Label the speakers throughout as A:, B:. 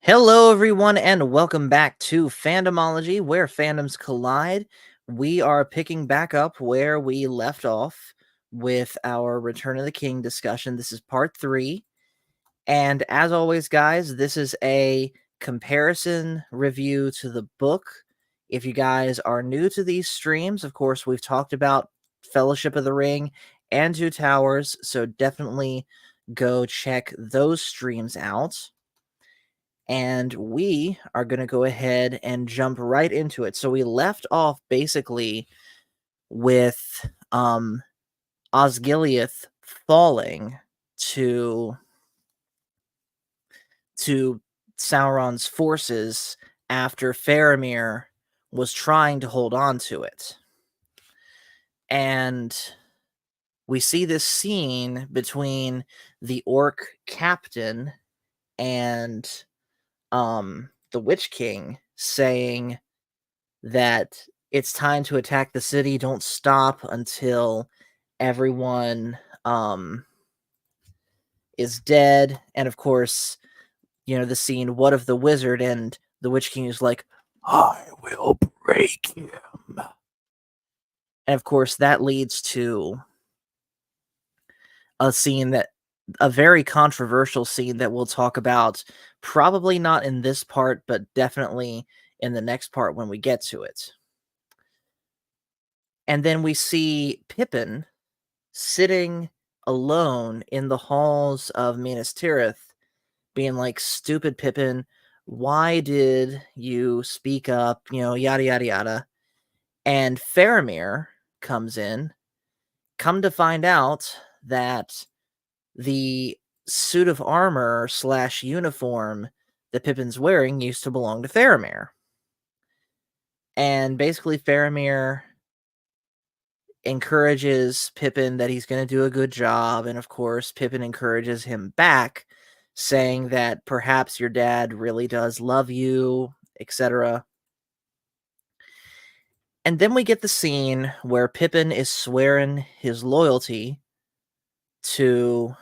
A: Hello, everyone, and welcome back to Fandomology, where fandoms collide. We are picking back up where we left off with our Return of the King discussion. This is part 3. And as always, guys, this is a comparison review to the book. If you guys are new to these streams, of course, we've talked about Fellowship of the Ring and Two Towers, so definitely go check those streams out. And we are going to go ahead and jump right into it. So we left off basically with Osgiliath falling to Sauron's forces after Faramir was trying to hold on to it. And we see this scene between the orc captain and the Witch King saying that it's time to attack the city. Don't stop until everyone is dead. And of course, the scene, what of the wizard? And the Witch King is like, I will break him. And of course, that leads to a very controversial scene that we'll talk about, probably not in this part, but definitely in the next part when we get to it. And then we see Pippin sitting alone in the halls of Minas Tirith, being like, stupid Pippin, why did you speak up? Yada, yada, yada. And Faramir comes in. Come to find out that the suit of armor / uniform that Pippin's wearing used to belong to Faramir. And basically Faramir encourages Pippin that he's going to do a good job. And of course, Pippin encourages him back, saying that perhaps your dad really does love you, etc. And then we get the scene where Pippin is swearing his loyalty to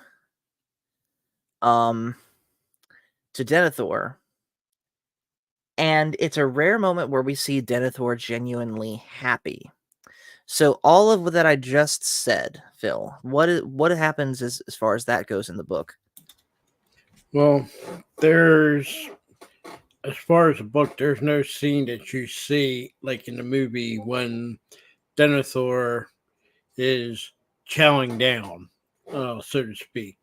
A: Denethor. And it's a rare moment where we see Denethor genuinely happy. So all of that I just said, Phil, what happens as far as that goes in the book?
B: Well, as far as the book, there's no scene that you see like in the movie when Denethor is chowing down, so to speak.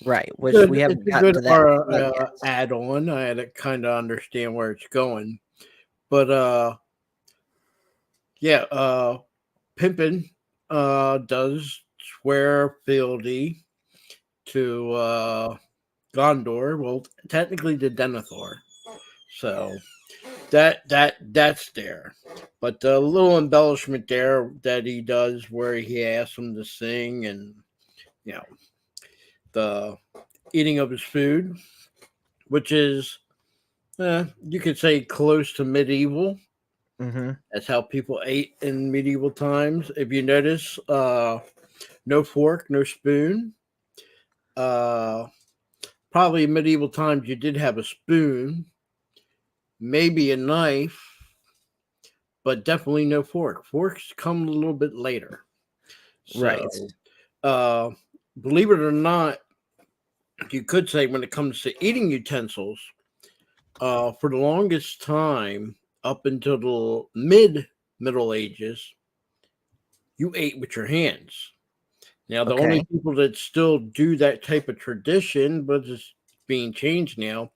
A: Right, which
B: Good,
A: we haven't
B: it's a
A: gotten
B: good
A: to that yet.
B: add-on. I had to kind of understand where it's going, but Pippin does swear fealty to Gondor. Well, technically to Denethor. So that's there. But the little embellishment there that he does where he asks him to sing and the eating of his food, which is you could say close to medieval.
A: Mm-hmm.
B: That's how people ate in medieval times. If you notice, no fork, no spoon. Probably in medieval times you did have a spoon, maybe a knife, but definitely no fork. Forks come a little bit later.
A: Right.
B: So, believe it or not, you could say when it comes to eating utensils, for the longest time, up until the Middle Ages, you ate with your hands. Now, the only people that still do that type of tradition, but it's being changed now,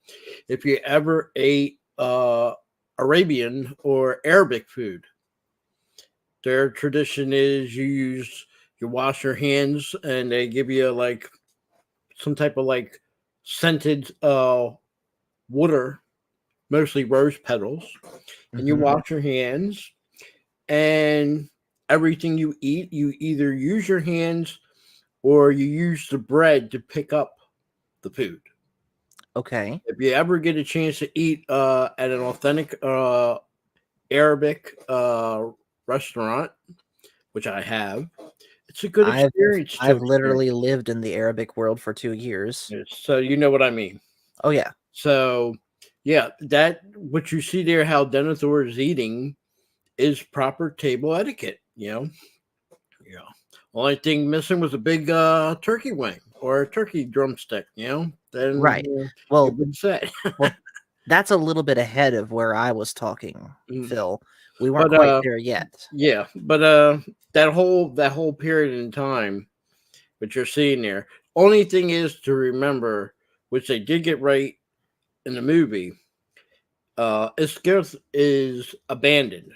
B: if you ever ate Arabian or Arabic food, their tradition is you wash your hands and they give you like some type of like scented water, mostly rose petals, and you wash your hands, and everything you eat, you either use your hands or you use the bread to pick up the food.
A: Okay.
B: If you ever get a chance to eat at an authentic Arabic restaurant, which I have, it's a good experience.
A: I've literally lived in the Arabic world for 2 years.
B: So you know what I mean.
A: Oh yeah.
B: So Yeah, that what you see there, how Denethor is eating, is proper table etiquette. Yeah. Only thing missing was a big turkey wing or a turkey drumstick. Then
A: Right.
B: you've
A: Well,
B: been set.
A: well, that's a little bit ahead of where I was talking,
B: Mm.
A: Phil. We weren't
B: But
A: quite there yet.
B: yeah, but that whole period in time that you're seeing there. Only thing is to remember, which they did get right in the movie, Iskarth is abandoned.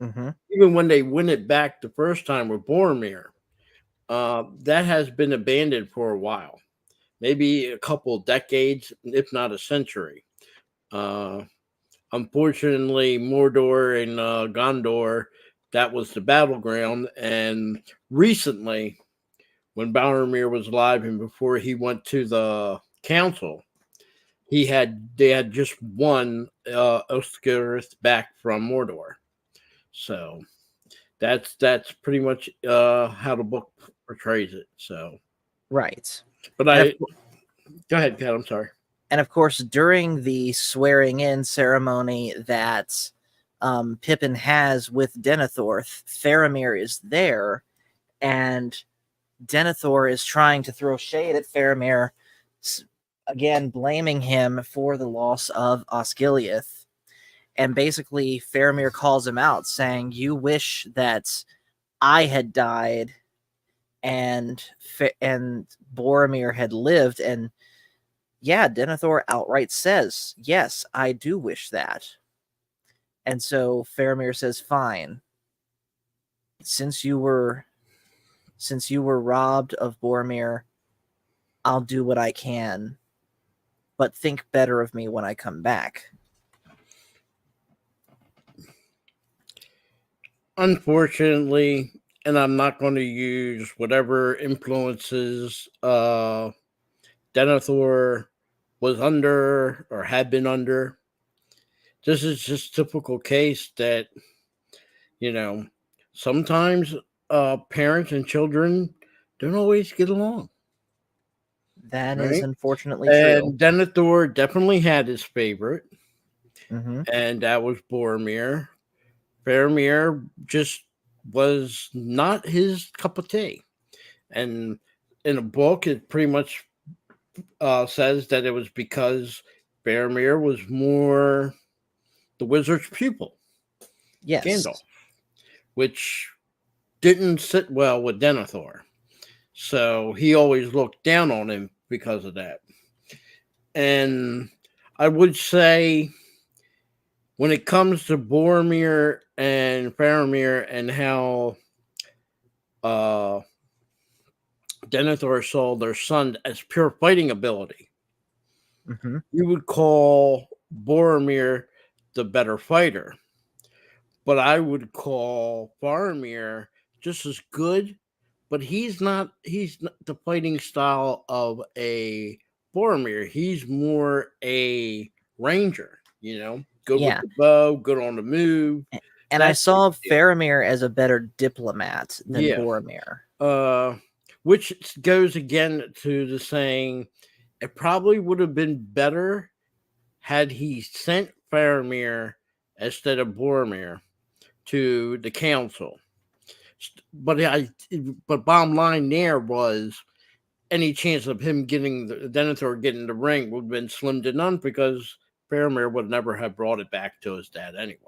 A: Hmm.
B: Even when they win it back the first time with Boromir, that has been abandoned for a while, maybe a couple decades, if not a century. Uh, Unfortunately, Mordor and Gondor, that was the battleground. And recently, when Boromir was alive and before he went to the council, they had just won Osgiliath back from Mordor. So that's pretty much how the book portrays it. So,
A: Right.
B: but
A: And of
B: I go ahead, Kat. I'm sorry.
A: and of course, during the swearing in ceremony that Pippin has with Denethor, Faramir is there, and Denethor is trying to throw shade at Faramir, again blaming him for the loss of Osgiliath. And basically, Faramir calls him out, saying, "You wish that I had died, and Boromir had lived." And yeah, Denethor outright says, "Yes, I do wish that." And so Faramir says, "Fine. Since you were robbed of Boromir, I'll do what I can, but think better of me when I come back."
B: Unfortunately, and I'm not going to use whatever influences Denethor was under or had been under. This is just typical case that you know sometimes parents and children don't always get along,
A: That is
B: right?
A: unfortunately true.
B: And Denethor definitely had his favorite,
A: Hmm.
B: and that was Boromir. Faramir just was not his cup of tea. And in a book, it pretty much says that it was because Faramir was more the wizard's pupil, Gandalf,
A: Yes.
B: which didn't sit well with Denethor. So he always looked down on him because of that. And I would say when it comes to Boromir and Faramir and how uh, Denethor saw their son as pure fighting ability,
A: Hmm.
B: you would call Boromir the better fighter. But I would call Faramir just as good, but he's not the fighting style of a Boromir. He's more a ranger, good with
A: Yeah.
B: the bow, good on the move,
A: And I
B: that type
A: saw
B: of deal.
A: Faramir as a better diplomat than
B: Yeah.
A: Boromir.
B: Uh which goes again to the saying it probably would have been better had he sent Faramir instead of Boromir to the council. But but bottom line there was any chance of him getting the Denethor getting the ring would have been slim to none because Faramir would never have brought it back to his dad anyway.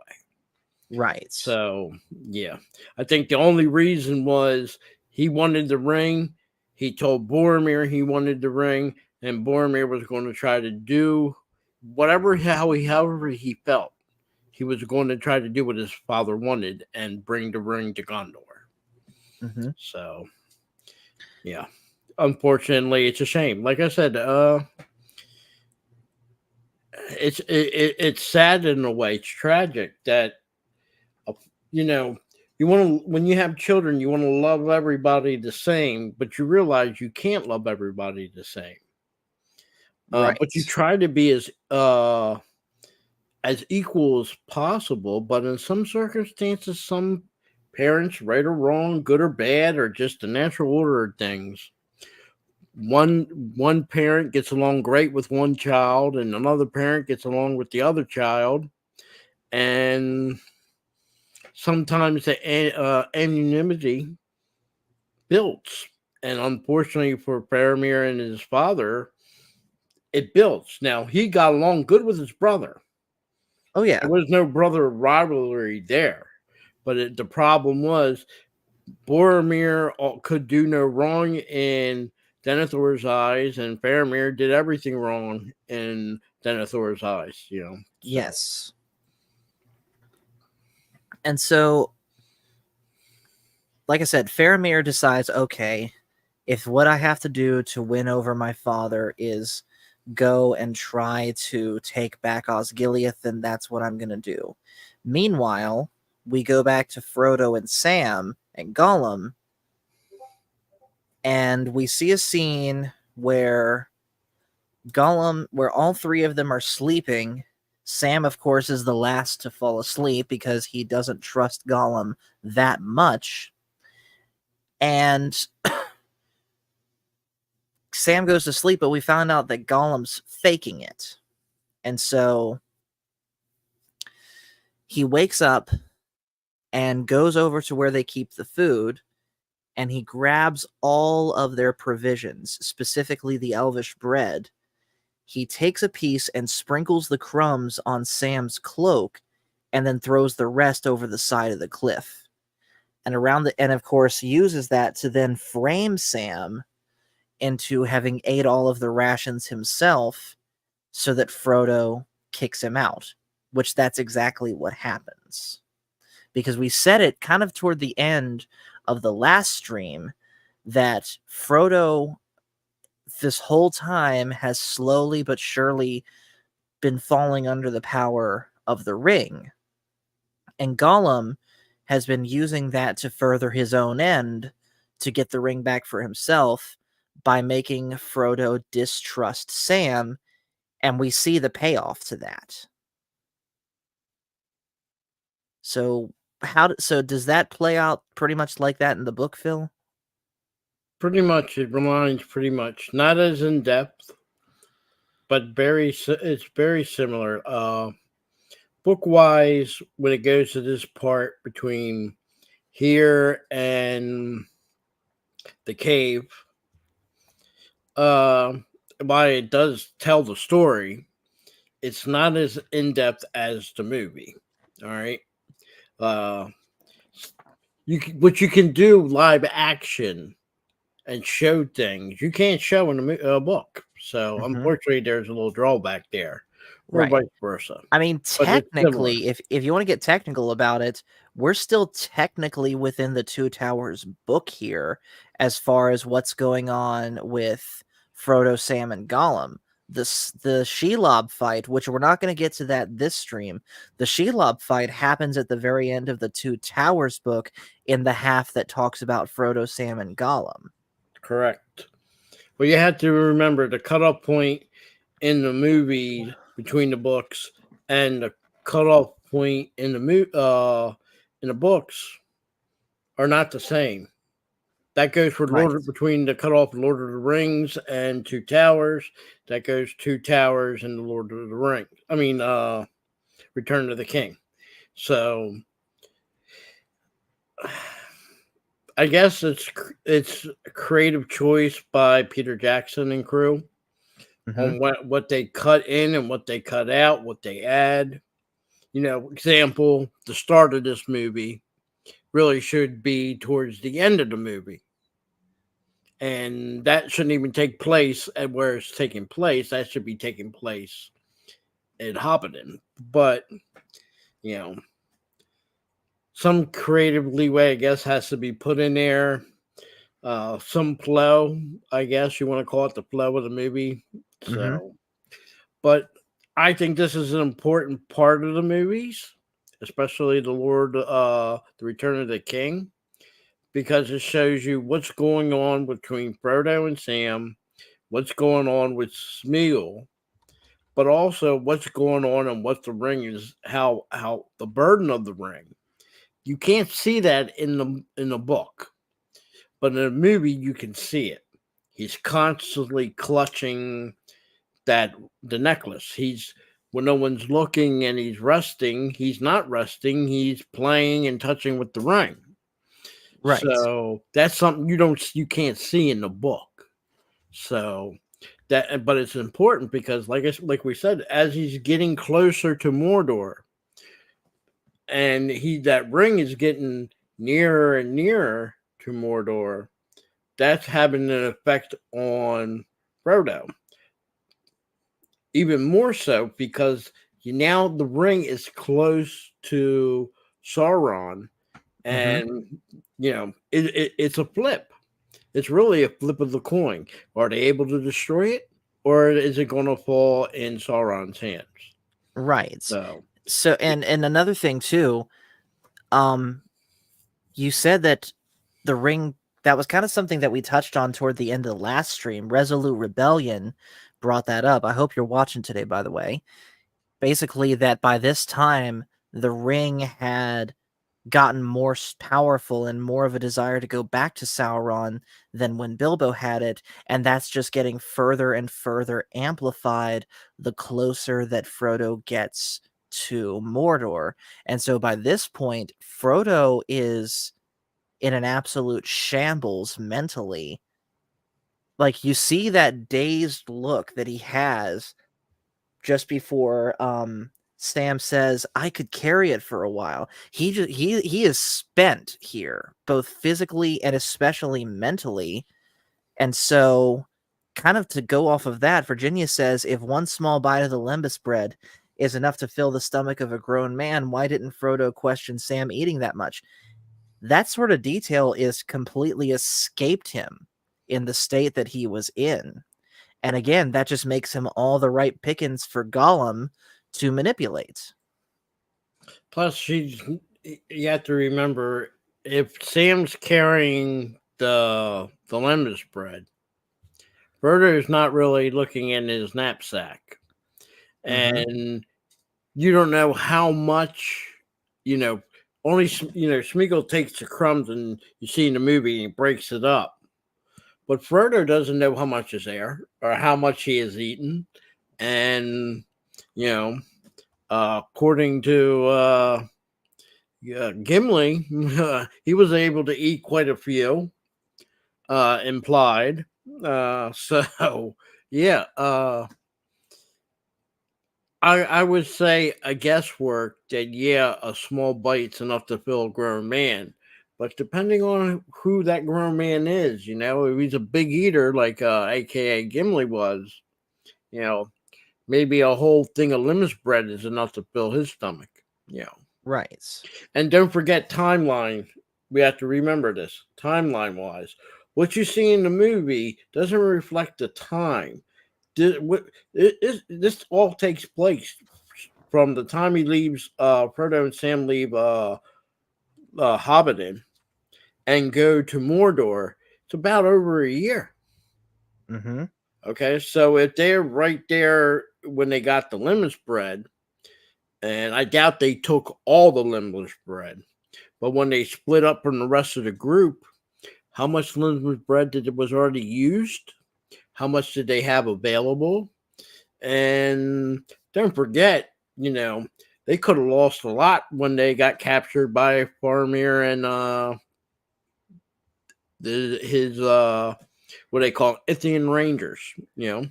A: Right.
B: So yeah, I think the only reason was he wanted the ring. He told Boromir he wanted the ring, and Boromir was going to try to do however he felt. He was going to try to do what his father wanted and bring the ring to Gondor.
A: Hmm.
B: So yeah, unfortunately, it's a shame. Like I said, it's sad in a way. It's tragic that uh, you know you want to when you have children, you want to love everybody the same, but you realize you can't love everybody the same. But you
A: Right.
B: try to be as equal as possible. But in some circumstances, some parents, right or wrong, good or bad, or just the natural order of things, one parent gets along great with one child, and another parent gets along with the other child, and sometimes the anonymity builds. And unfortunately for Faramir and his father, it builds. Now he got along good with his brother.
A: Oh yeah.
B: There was no brother rivalry there, but the problem was Boromir could do no wrong in Denethor's eyes, and Faramir did everything wrong in Denethor's eyes. So.
A: Yes. And so, like I said, Faramir decides, okay, if what I have to do to win over my father is go and try to take back Osgiliath, then that's what I'm going to do. Meanwhile, we go back to Frodo and Sam and Gollum, and we see a scene where where all three of them are sleeping. Sam, of course, is the last to fall asleep because he doesn't trust Gollum that much. And Sam goes to sleep, but we found out that Gollum's faking it. And so he wakes up and goes over to where they keep the food, and he grabs all of their provisions, specifically the elvish bread. He takes a piece and sprinkles the crumbs on Sam's cloak, and then throws the rest over the side of the cliff. And of course uses that to then frame Sam into having ate all of the rations himself, so that Frodo kicks him out, which that's exactly what happens. Because we said it kind of toward the end of the last stream that Frodo this whole time has slowly but surely been falling under the power of the ring. And Gollum has been using that to further his own end to get the ring back for himself by making Frodo distrust Sam, and we see the payoff to that. So does that play out pretty much like that in the book, Phil?
B: Pretty much, it reminds pretty much, not as in depth, but it's very similar. Book wise, when it goes to this part between here and the cave, while it does tell the story, it's not as in depth as the movie. All right. What you can do live action and show things you can't show in a book. So unfortunately, there's a little drawback there, or
A: Right.
B: vice versa.
A: I mean,
B: But it's similar.
A: technically, if you want to get technical about it, we're still technically within the Two Towers book here as far as what's going on with Frodo, Sam, and Gollum. The Shelob fight, which we're not going to get to that this stream, the Shelob fight happens at the very end of the Two Towers book in the half that talks about Frodo, Sam, and Gollum.
B: Correct. Well, you have to remember the cutoff point in the movie between the books and the cutoff point in the books are not the same. That goes for between the cutoff of Lord of the Rings and Two Towers. That goes Two Towers and the Lord of the Rings. I mean, Return of the King. So, I guess it's a creative choice by Peter Jackson and crew on what they cut in and what they cut out, what they add. Example, the start of this movie really should be towards the end of the movie. And that shouldn't even take place at where it's taking place. That should be taking place at Hobbiton. But, some creative leeway, I guess, has to be put in there. Some flow, I guess you want to call it the flow of the movie. So, but I think this is an important part of the movies, especially the Return of the King, because it shows you what's going on between Frodo and Sam, what's going on with Smeagol, but also what's going on and what the ring is, how the burden of the ring. You can't see that in the book, but in a movie you can see it. He's constantly clutching the necklace. He's when no one's looking and he's resting, he's not resting, he's playing and touching with the ring.
A: Right.
B: So that's something you can't see in the book. So but it's important because like we said, as he's getting closer to Mordor and that ring is getting nearer and nearer to Mordor, that's having an effect on Frodo. Even more so because now the ring is close to Sauron,
A: Mm-hmm.
B: and it's a flip. It's really a flip of the coin. Are they able to destroy it, or is it going to fall in Sauron's hands?
A: Right.
B: So
A: So and another thing too, um, you said that the ring, that was kind of something that we touched on toward the end of the last stream. Resolute Rebellion brought that up. I hope you're watching today, by the way. Basically, that by this time, the ring had gotten more powerful and more of a desire to go back to Sauron than when Bilbo had it, and that's just getting further and further amplified the closer that Frodo gets to Mordor. And so by this point, Frodo is in an absolute shambles mentally. Like, you see that dazed look that he has just before Sam says, "I could carry it for a while." He is spent here, both physically and especially mentally. And so, kind of to go off of that, Virginia says, "If one small bite of the lembas bread is enough to fill the stomach of a grown man, why didn't Frodo question Sam eating that much?" That sort of detail is completely escaped him in the state that he was in. And again, that just makes him all the right pickings for Gollum to manipulate.
B: plus, you have to remember if Sam's carrying the lemon bread, Frodo is not really looking in his knapsack,
A: Mm-hmm.
B: and you don't know how much, you know, only, Smeagol takes the crumbs and you see in the movie and he breaks it up. But Frodo doesn't know how much is there or how much he has eaten. And, you know, according to Gimli, he was able to eat quite a few, implied. So, yeah, I would say a guesswork that yeah, a small bite's enough to fill a grown man. But depending on who that grown man is, if he's a big eater like AKA Gimli was, you know, maybe a whole thing of lemon bread is enough to fill his stomach.
A: Right.
B: And don't forget timeline. We have to remember this timeline wise. What you see in the movie doesn't reflect the time. This all takes place from the time he leaves, Frodo and Sam leave Hobbiton and go to Mordor. It's about over a year.
A: Mm-hmm.
B: Okay, so if they're right there when they got the lemon spread, and I doubt they took all the lemon bread, but when they split up from the rest of the group, how much lemon bread was already used? How much did they have available? And don't forget, they could have lost a lot when they got captured by Faramir and his what they call Ithian Rangers.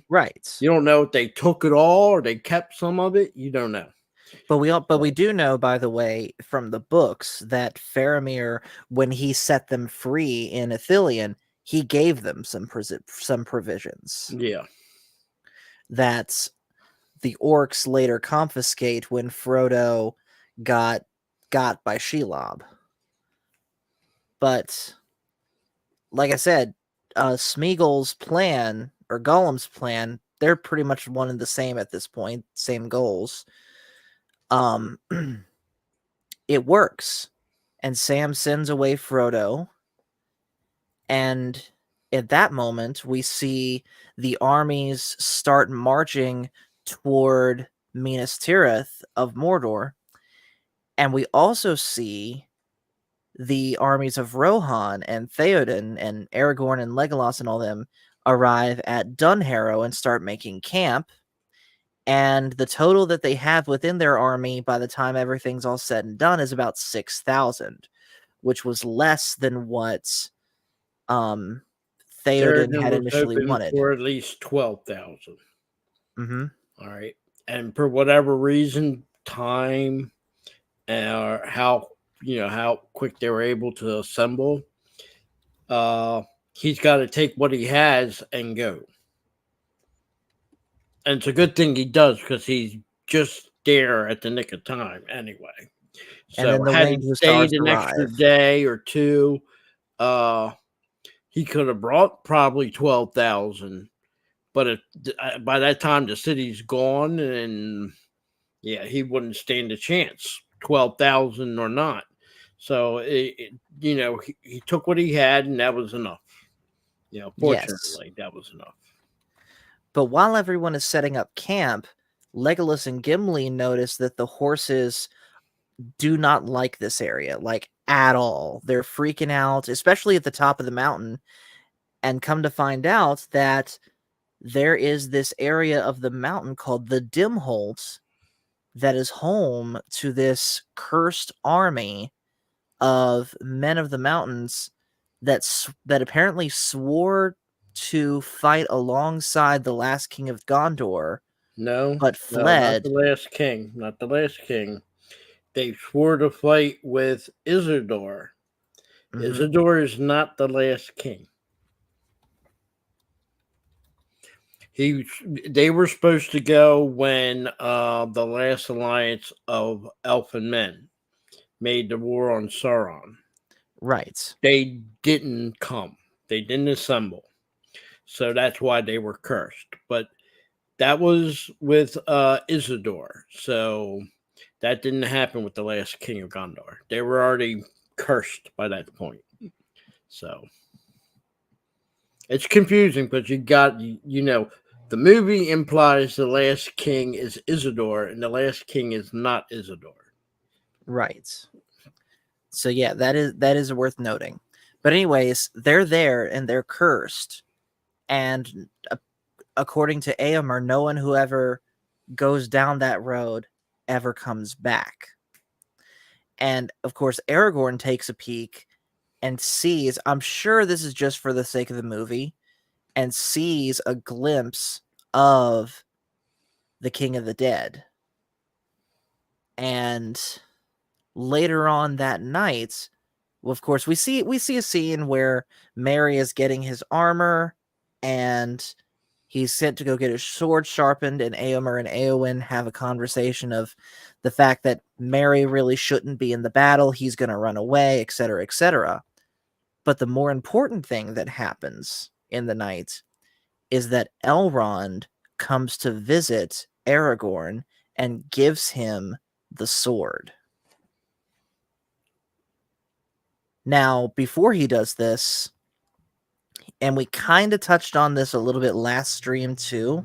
A: Right.
B: You don't know if they took it all or they kept some of it. You don't know.
A: But we
B: So,
A: do know, by the way, from the books that Faramir, when he set them free in Ithilien, he gave them some provisions
B: yeah.
A: that the orcs later confiscate when Frodo got by Shelob. But like I said, Smeagol's plan or Gollum's plan, they're pretty much one and the same at this point, same goals. Um, it works, and Sam sends away Frodo, and at that moment we see the armies start marching toward Minas Tirith of Mordor, and we also see the armies of Rohan and Theoden and Aragorn and Legolas and all them arrive at Dunharrow and start making camp. And the total that they have within their army by the time everything's all said and done is about 6,000, which was less than what um, Theoden
B: Sheridan
A: had
B: was
A: initially
B: hoping
A: wanted.
B: for at least 12,000.
A: Mm-hmm.
B: All right. And for whatever reason, time or how quick they were able to assemble, he's got to take what he has and go. And it's a good thing he does because he's just there at the nick of time anyway.
A: And
B: So
A: then the
B: had he
A: Winged Hussars
B: stayed an extra
A: arrive.
B: day or two, uh, he could have brought probably 12,000. But by that time, the city's gone, and yeah, he wouldn't stand a chance, 12,000 or not. So, he took what he had, and that was enough.
A: Yes.
B: Fortunately, that was enough.
A: But while everyone is setting up camp, Legolas and Gimli notice that the horses do not like this area, like at all. They're freaking out, especially at the top of the mountain, and come to find out that there is this area of the mountain called the Dimholt that is home to this cursed army of men of the mountains that apparently swore to fight alongside the last king of Gondor,
B: No,
A: but
B: no, not
A: fled.
B: the last king. Not the last king. They swore to fight with Isildur.
A: Mhm.
B: Isildur is not the last king. They were supposed to go when the last alliance of elfin men made the war on Sauron.
A: Right.
B: They didn't come. They didn't assemble. So that's why they were cursed. But that was with Isildur. So that didn't happen with the last king of Gondor. They were already cursed by that point. So it's confusing, but the movie implies the last king is Isildur, and the last king is not Isildur.
A: Right. So yeah, that is worth noting. But anyways, they're there and they're cursed. And according to Aomer, no one who ever goes down that road ever comes back. And of course, Aragorn takes a peek and sees, I'm sure this is just for the sake of the movie, and sees a glimpse of the King of the Dead. And later on that night, well, of course, we see a scene where Merry is getting his armor, and he's sent to go get his sword sharpened, and Éomer and Éowyn have a conversation of the fact that Merry really shouldn't be in the battle, he's going to run away, etc., etc. But the more important thing that happens in the night is that Elrond comes to visit Aragorn and gives him the sword. Now, before he does this, and we kind of touched on this a little bit last stream too,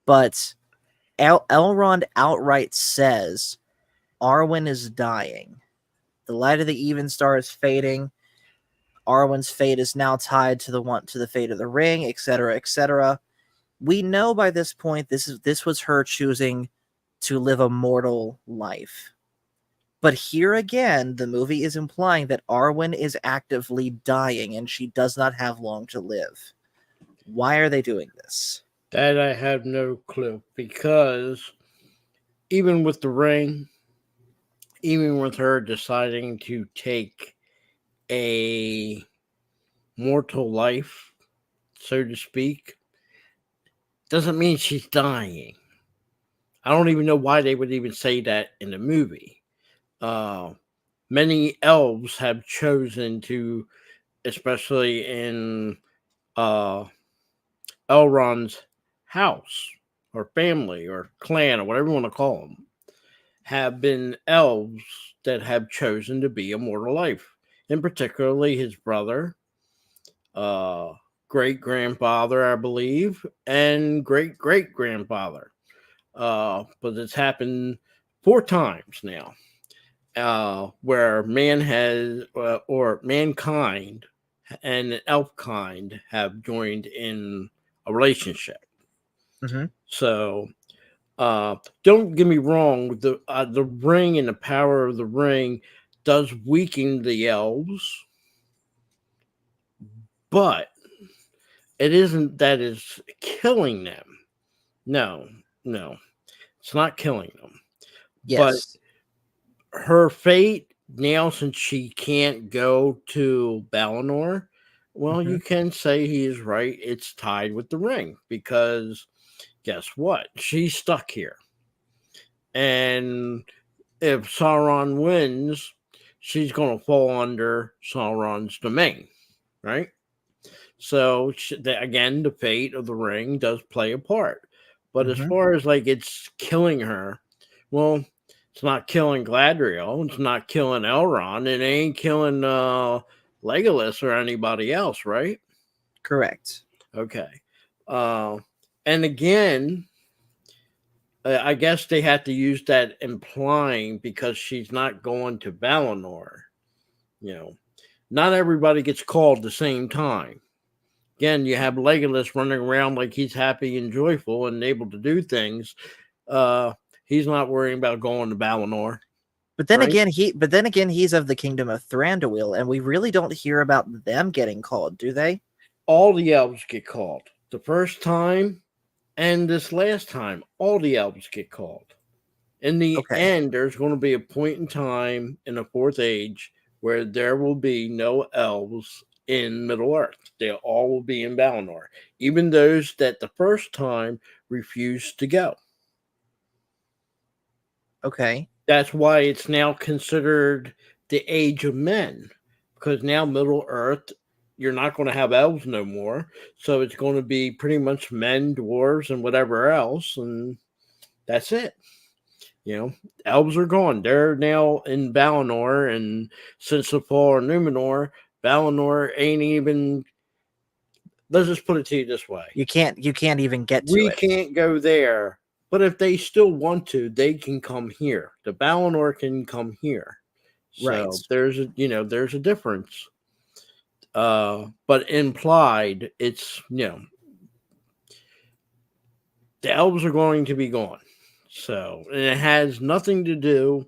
A: but Elrond outright says Arwen is dying. The light of the even star is fading. Arwen's fate is now tied to the fate of the ring, etc., etc. We know by this point this was her choosing to live a mortal life. But here again, the movie is implying that Arwen is actively dying and she does not have long to live. Why are they doing this?
B: That I have no clue, because even with the ring, even with her deciding to take a mortal life, so to speak, doesn't mean she's dying. I don't even know why they would even say that in the movie. Many elves have chosen to, especially in uh, Elrond's house or family or clan or whatever you want to call them, have been elves that have chosen to be a mortal life. And particularly his brother, great grandfather, I believe, and great great grandfather. But it's happened 4 times now, where man has or mankind and elf kind have joined in a relationship.
A: Mm-hmm.
B: So don't get me wrong, the ring and the power of the ring does weaken the elves, but it isn't that it's killing them. No, no, it's not killing them. But
A: Yes.
B: her fate now, since she can't go to Balinor, well,
A: Mm-hmm.
B: you can say he is right. It's tied with the ring because guess what? She's stuck here. And if Sauron wins, she's going to fall under Sauron's domain, right? So again, the fate of the ring does play a part. But as
A: Mm-hmm.
B: far as like it's killing her, well, it's not killing Gladriel, it's not killing Elrond, it ain't killing Legolas or anybody else, right?
A: Correct.
B: Okay. Uh, and again, I guess they had to use that implying because she's not going to Valinor. You know, not everybody gets called the same time. Again, you have Legolas running around like he's happy and joyful and able to do things. Uh, he's not worrying about going to Valinor, right?
A: But then again, he's of the kingdom of Thranduil, and we really don't hear about them getting called, do they?
B: All the elves get called. The first time and this last time, all the elves get called. In the
A: Okay.
B: end, there's going to be a point in time in the fourth age where there will be no elves in Middle Earth. They all will be in Valinor, even those that the first time refused to go.
A: Okay.
B: That's why it's now considered the age of men, because now Middle Earth, you're not going to have elves no more. So it's going to be pretty much men, dwarves, and whatever else. And that's it. You know, elves are gone. They're now in Valinor, and since the fall of Numenor, Valinor ain't even. Let's just put it to you this way:
A: You can't even get to
B: we
A: it.
B: can't go there, but if they still want to, they can come here. The Valinor can come here.
A: Right.
B: So there's a difference. But implied, it's the elves are going to be gone. So, and it has nothing to do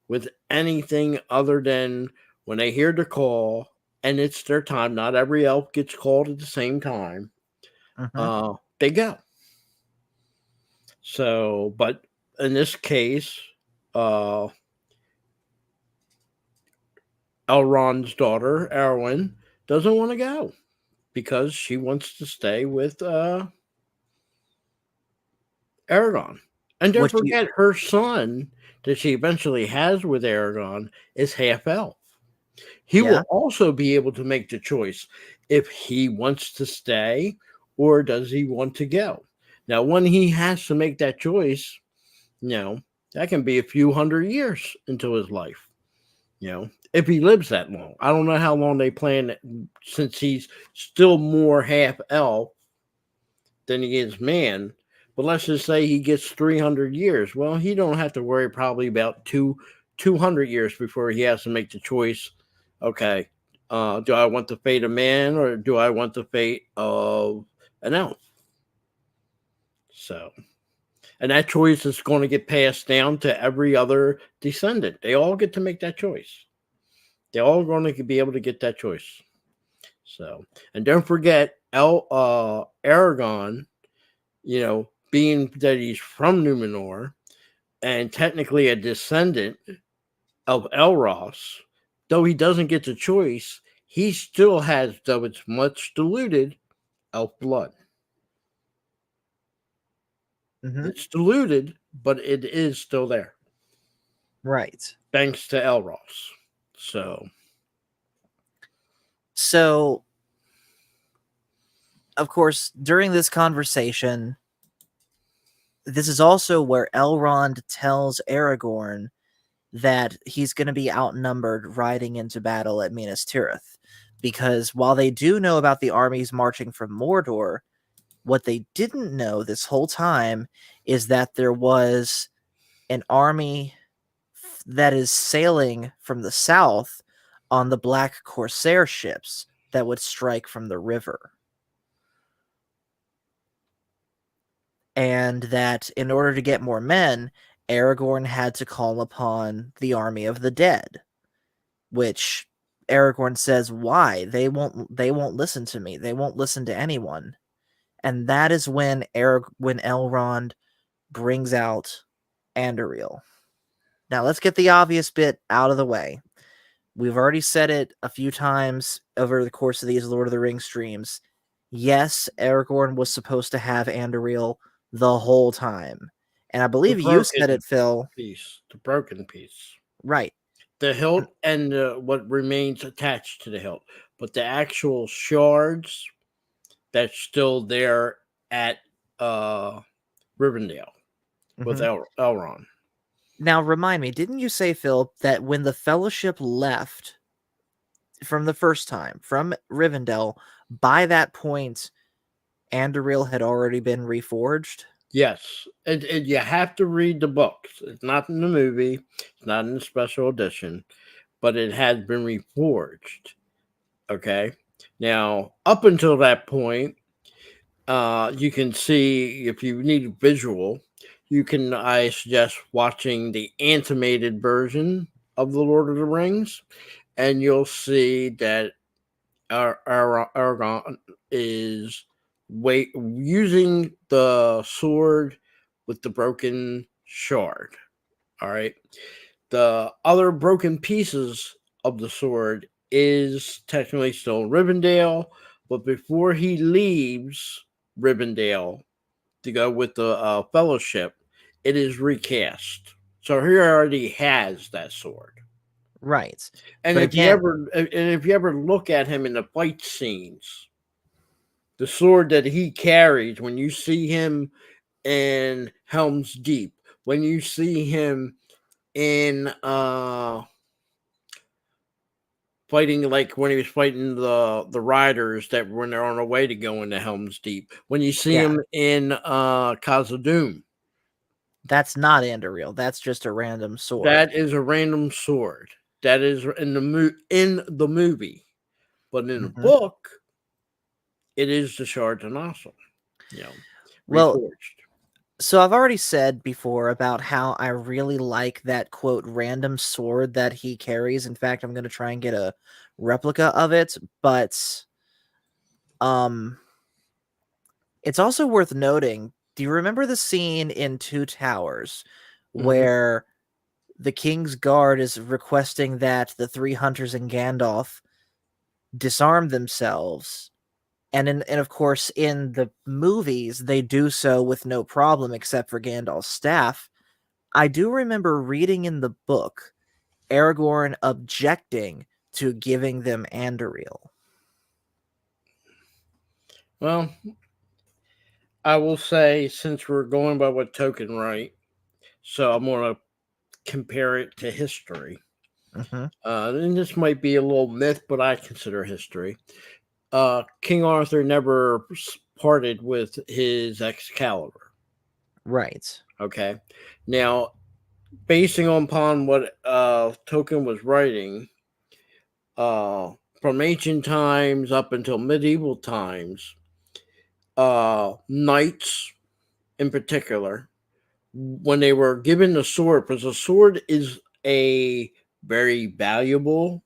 B: with anything other than when they hear the call and it's their time. Not every elf gets called at the same time.
A: Mm-hmm.
B: They go. So, but in this case, uh, Elrond's daughter, Arwen, doesn't want to go because she wants to stay with Aragon. And don't
A: Which you
B: forget, her son that she eventually has with Aragon is half elf. He
A: Yeah.
B: will also be able to make the choice if he wants to stay or does he want to go. Now, when he has to make that choice, that can be a few hundred years into his life, if he lives that long. I don't know how long they plan since he's still more half elf than he is man. But let's just say he gets 300 years. Well, he don't have to worry probably about 200 years before he has to make the choice. Okay, do I want the fate of man or do I want the fate of an elf? So, and that choice is going to get passed down to every other descendant. They all get to make that choice. They're all going to be able to get that choice. So, and don't forget, Aragon, being that he's from Numenor and technically a descendant of Elros, though he doesn't get the choice, he still has, though it's much diluted, elf blood.
A: Mm-hmm.
B: It's diluted, but it is still there,
A: Right.
B: thanks to Elros. So,
A: So, of course, during this conversation, this is also where Elrond tells Aragorn that he's going to be outnumbered riding into battle at Minas Tirith. Because while they do know about the armies marching from Mordor, what they didn't know this whole time is that there was an army that is sailing from the south on the black corsair ships that would strike from the river. And that in order to get more men, Aragorn had to call upon the army of the dead, which Aragorn says, "Why? They won't listen to me. They won't listen to anyone." And that is when Elrond brings out Anduril. Now let's get the obvious bit out of the way. We've already said it a few times over the course of these Lord of the Rings streams. Yes, Aragorn was supposed to have Anduril the whole time. And I
B: The
A: believe you said
B: broken
A: it, Phil.
B: piece. The broken piece.
A: Right.
B: The hilt and what remains attached to the hilt. But the actual shards that's still there at Rivendell with
A: Mm-hmm.
B: Elrond.
A: Now, remind me, didn't you say, Phil, that when the Fellowship left from the first time, from Rivendell, by that point, Anduril had already been reforged?
B: Yes, and you have to read the books. It's not in the movie. It's not in the special edition, but it has been reforged. Okay. Now, up until that point, you can see if you need a visual, I suggest watching the animated version of the Lord of the Rings, and you'll see that Aragorn is using the sword with the broken shard. All right. The other broken pieces of the sword is technically still in Rivendell, but before he leaves Rivendell to go with the Fellowship, it is recast. So he already has that sword.
A: Right.
B: And
A: But again,
B: if you ever look at him in the fight scenes, the sword that he carries, when you see him in Helm's Deep, when you see him in fighting, like when he was fighting the riders that when they're on their way to go into Helm's Deep, when you see
A: yeah,
B: him in Khazad-dûm,
A: that's not Anduril. That's just a random sword.
B: that is a random sword. That is in the movie, but in the
A: Mhm.
B: book, it is the shards and also, you know,
A: Well,
B: reforged.
A: so I've already said before about how I really like that quote random sword that he carries. In fact, I'm going to try and get a replica of it, but um it's also worth noting, do you remember the scene in Two Towers
B: Hmm.
A: where the King's Guard is requesting that the three hunters and Gandalf disarm themselves? And of course, in the movies, they do so with no problem except for Gandalf's staff. I do remember reading in the book Aragorn objecting to giving them Anduril.
B: Well, I will say, since we're going by what Token right, so I'm going to compare it to history.
A: Hmm.
B: And this might be a little myth, but I consider history. King Arthur never parted with his Excalibur.
A: Right.
B: Okay. Now, basing upon what Tolkien was writing, uh, from ancient times up until medieval times, knights in particular, when they were given the sword, because the sword is a very valuable,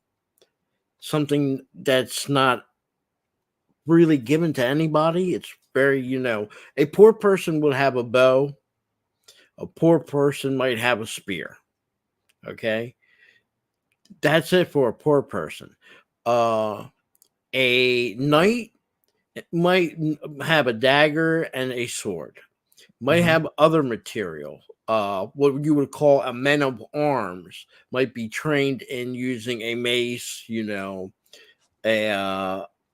B: something that's not really given to anybody. It's very, a poor person would have a bow, a poor person might have a spear. Okay. That's it for a poor person. Uh, a knight might have a dagger and a sword, might
A: Hmm.
B: have other material. What you would call a man of arms might be trained in using a mace, a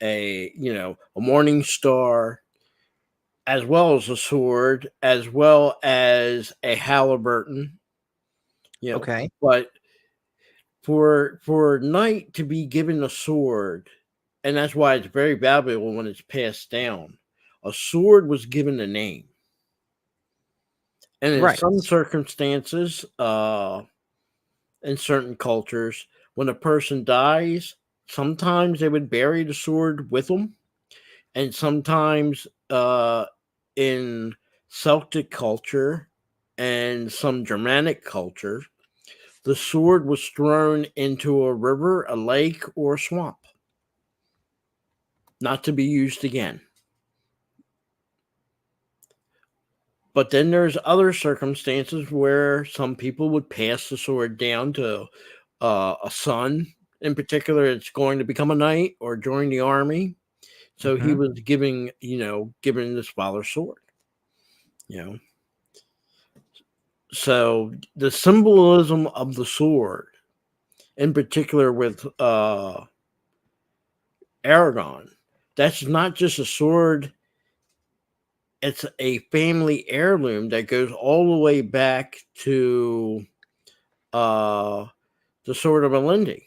B: a morning star, as well as a sword, as well as a halberdian,
A: Okay.
B: but for a knight to be given a sword, and that's why it's very valuable when it's passed down. A sword was given a name, and in
A: Right.
B: some circumstances, in certain cultures, when a person dies, Sometimes they would bury the sword with them, and sometimes in Celtic culture and some Germanic culture, the sword was thrown into a river, a lake, or a swamp, not to be used again. But then there's other circumstances where some people would pass the sword down to a son, in particular, it's going to become a knight or join the army. So he
A: Hmm.
B: was giving his father sword. You know, so the symbolism of the sword, in particular with Aragon, that's not just a sword. It's a family heirloom that goes all the way back to uh, the sword of Melindy.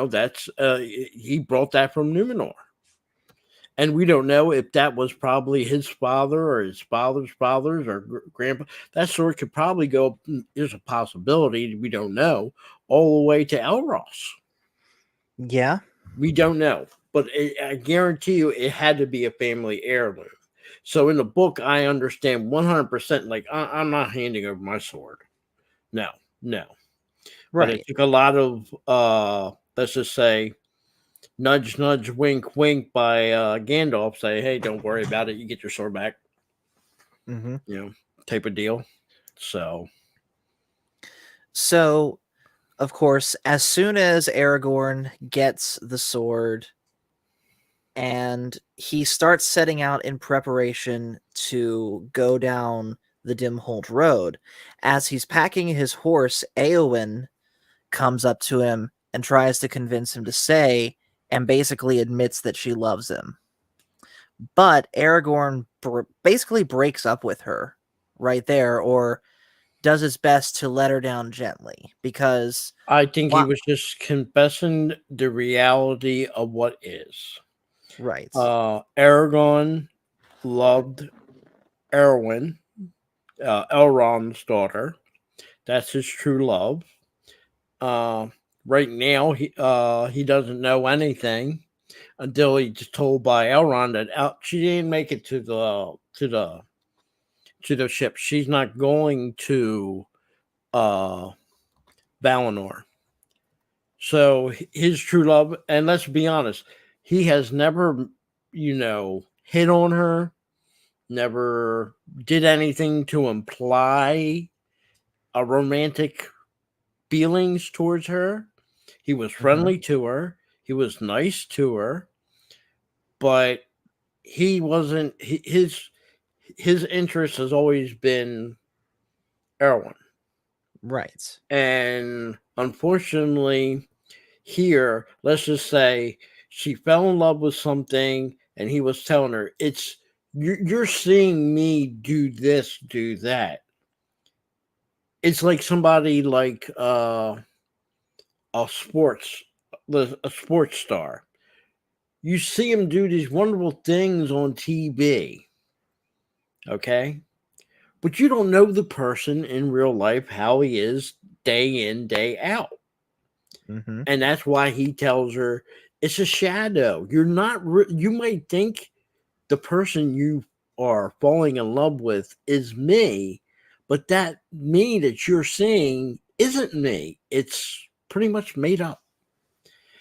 B: That's he brought that from Numenor, and we don't know if that was probably his father or his father's fathers or grandpa. That sword could probably go. There's a possibility, we don't know, all the way to Elros.
A: Yeah.
B: We don't know, but I guarantee you, it had to be a family heirloom. So in the book, I understand 100%. Like I'm not handing over my sword. No, no. But it
A: Right.
B: took a lot of let's just say nudge nudge wink wink by Gandalf, say, hey, don't worry about it, you get your sword back,
A: Hmm.
B: type of deal.
A: So, of course, as soon as Aragorn gets the sword and he starts setting out in preparation to go down the Dimhold Road, as he's packing his horse, Eowyn comes up to him and tries to convince him to stay and basically admits that she loves him. But Aragorn basically breaks up with her right there, or does his best to let her down gently, because
B: I think he
A: what?
B: was just confessing the reality of what is.
A: Right.
B: Aragorn loved Erwin, Elrond's daughter. That's his true love. Uh, right now, he doesn't know anything until he's told by Elrond that she didn't make it to the ship. She's not going to uh, Valinor. So his true love, and let's be honest, he has never, hit on her, never did anything to imply a romantic feelings towards her. He was
A: Hmm.
B: friendly to her. He was nice to her, but he wasn't. His interest has always been Erwin,
A: Right.
B: and unfortunately, here, let's just say she fell in love with something, and he was telling her, "It's you're seeing me do this, do that." It's like somebody like a sports a sports star. You see him do these wonderful things on TV, okay? But you don't know the person in real life, how he is day in, day out.
A: Hmm.
B: And that's why he tells her it's a shadow. You're not, you might think the person you are falling in love with is me, but that me that you're seeing isn't me. It's pretty much made up.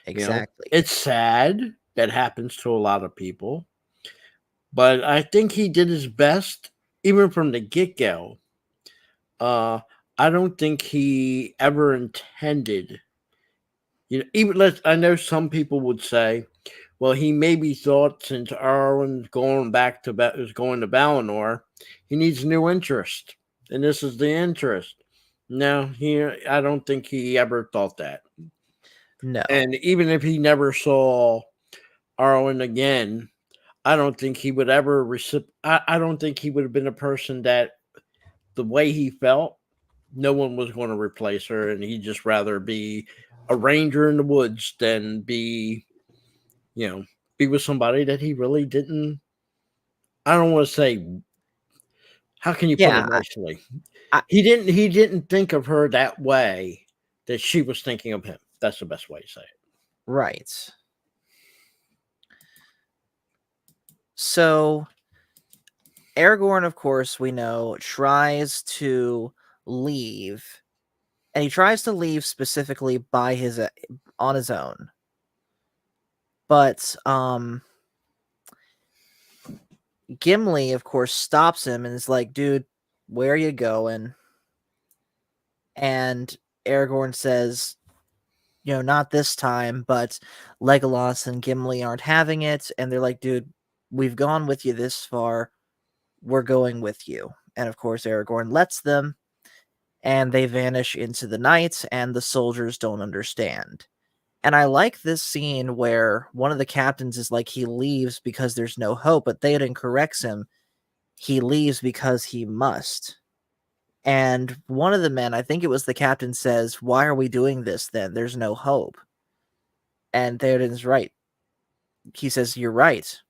A: Exactly.
B: It's sad that happens to a lot of people, but I think he did his best even from the get go. Uh, I don't think he ever intended, even I know some people would say, well, he maybe thought since Arwen's going back to is going to Valinor, he needs new interest, and this is the interest. No, I don't think he ever thought that.
A: No.
B: And even if he never saw Arwen again, I don't think he would ever I don't think he would have been a person that the way he felt, no one was going to replace her, and he'd just rather be a ranger in the woods than you know, be with somebody that he really didn't. I don't want to say. How can you put it
A: Yeah.
B: nicely?
A: I,
B: He didn't think of her that way. That she was thinking of him. That's the best way to say it.
A: right. So Aragorn, of course, we know, tries to leave, and he tries to leave specifically by his on his own. But Gimli, of course, stops him and is like, "Dude, where are you going?" And Aragorn says, not this time, but Legolas and Gimli aren't having it, and they're like, "Dude, we've gone with you this far. We're going with you." And of course, Aragorn lets them, and they vanish into the night, and the soldiers don't understand. And I like this scene where one of the captains is like, he leaves because there's no hope, but Theoden corrects him. He leaves because he must. And one of the men, I think it was the captain, says, "Why are we doing this then? There's no hope." And Theoden's right. He says, "You're right.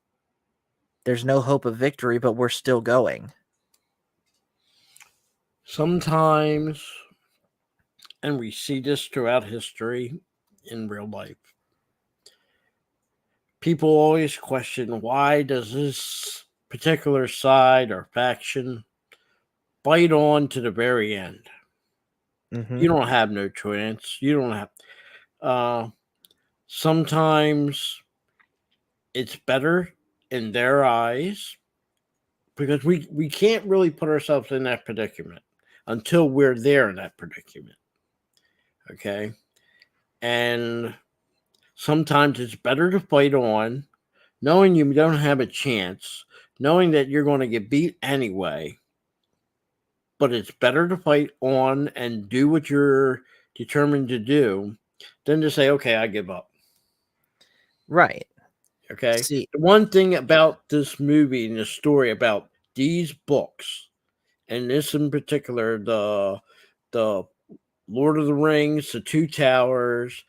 A: There's no hope of victory, but we're still going."
B: Sometimes, and we see this throughout history in real life, people always question, why does this particular side or faction fight on to the very end?
A: Mm-hmm.
B: You don't have no chance. You don't have. Uh, Sometimes it's better in their eyes because we can't really put ourselves in that predicament until we're there in that predicament. Okay, and sometimes it's better to fight on, knowing you don't have a chance, knowing that you're going to get beat anyway. But it's better to fight on and do what you're determined to do than to say, okay, I give up.
A: Right.
B: Okay.
A: See,
B: The one thing about this movie and the story about these books, and this in particular, the Lord of the Rings, the Two Towers,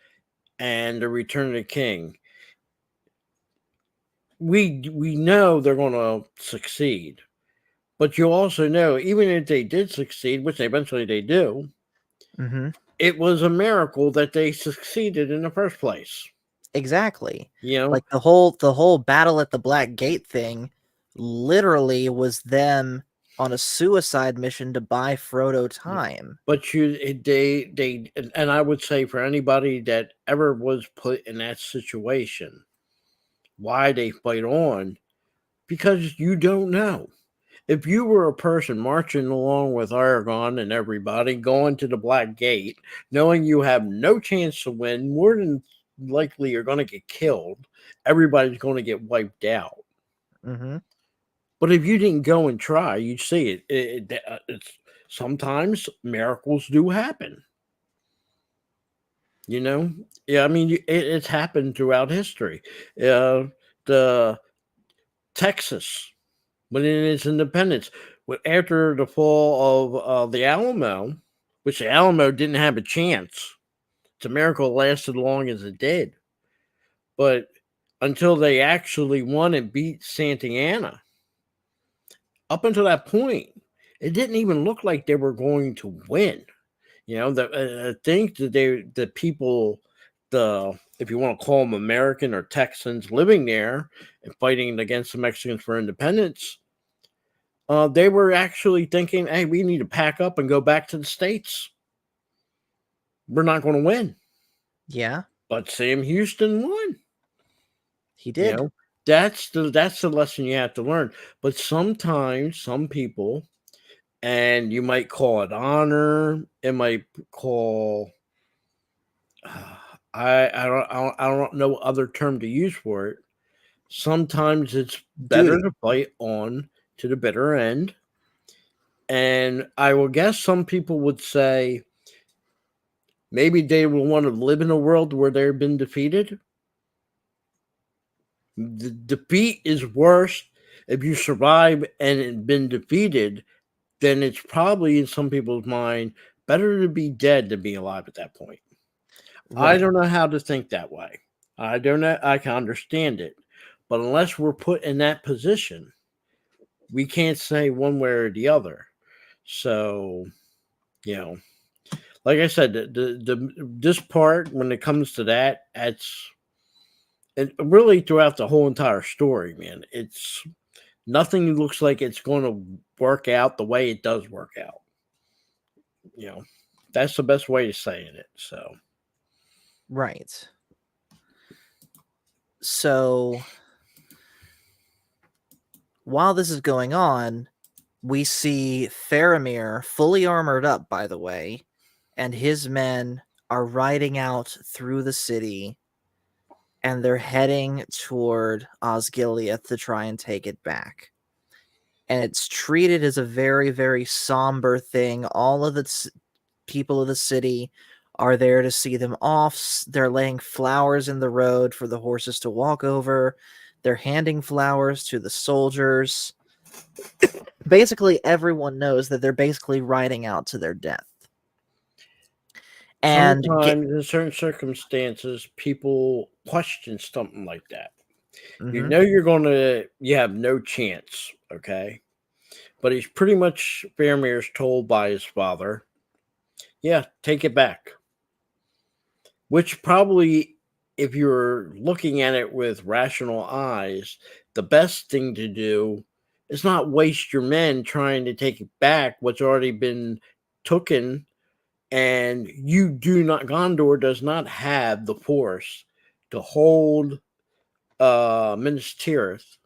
B: and the Return of the King, we know they're going to succeed. But you also know, even if they did succeed, which eventually they do,
A: mm-hmm.
B: it was a miracle that they succeeded in the first place.
A: Exactly.
B: You know,
A: Like the whole battle at the Black Gate thing literally was them on a suicide mission to buy Frodo
B: yeah.
A: time.
B: But they, and I would say for anybody that ever was put in that situation, why they fight on, because you don't know. If you were a person marching along with Aragon and everybody going to the Black Gate, knowing you have no chance to win, more than likely you're going to get killed, everybody's going to get wiped out.
A: Mhm.
B: But if you didn't go and try, you'd see it. It's sometimes miracles do happen. You know, yeah. I mean, it's happened throughout history. The Texas, when in its independence, after the fall of the Alamo, which the Alamo didn't have a chance. It's a miracle it lasted long as it did. But until they actually won and beat Santa Anna, up until that point, it didn't even look like they were going to win. You know, I think that the people, the if you want to call them American or Texans living there and fighting against the Mexicans for independence, they were actually thinking, "Hey, we need to pack up and go back to the states. We're not going to win."
A: Yeah,
B: But Sam Houston won.
A: he
B: You
A: did.
B: know, that's the lesson you have to learn. But sometimes some people, and you might call it honor, it might call I don't know other term to use for it. Sometimes it's better
A: Duty.
B: to fight on to the bitter end. And I will guess some people would say maybe they will want to live in a world where they've been defeated. The defeat is worse if you survive and been defeated, then it's probably in some people's mind better to be dead than be alive at that point. I
A: Right.
B: don't know how to think that way. I don't know. I can understand it. But unless we're put in that position, we can't say one way or the other. So, you know, like I said, the this part when it comes to that, and really throughout the whole entire story, man, it's nothing looks like it's going to work out the way it does work out. You know, that's the best way of saying it. So,
A: Right. So while this is going on, we see Faramir fully armored up, by the way, and his men are riding out through the city, and they're heading toward Osgiliath to try and take it back. And it's treated as a very, very somber thing. All of the people of the city are there to see them off. They're laying flowers in the road for the horses to walk over. They're handing flowers to the soldiers. Basically, everyone knows that they're basically riding out to their death. And
B: sometimes in certain circumstances, people question something like that. You
A: mm-hmm.
B: know, you have no chance, okay? But he's pretty much, Faramir's told by his father, yeah, take it back. Which probably, if you're looking at it with rational eyes, the best thing to do is not waste your men trying to take it back what's already been taken. And you do not, Gondor does not have the force to hold Minas Tirith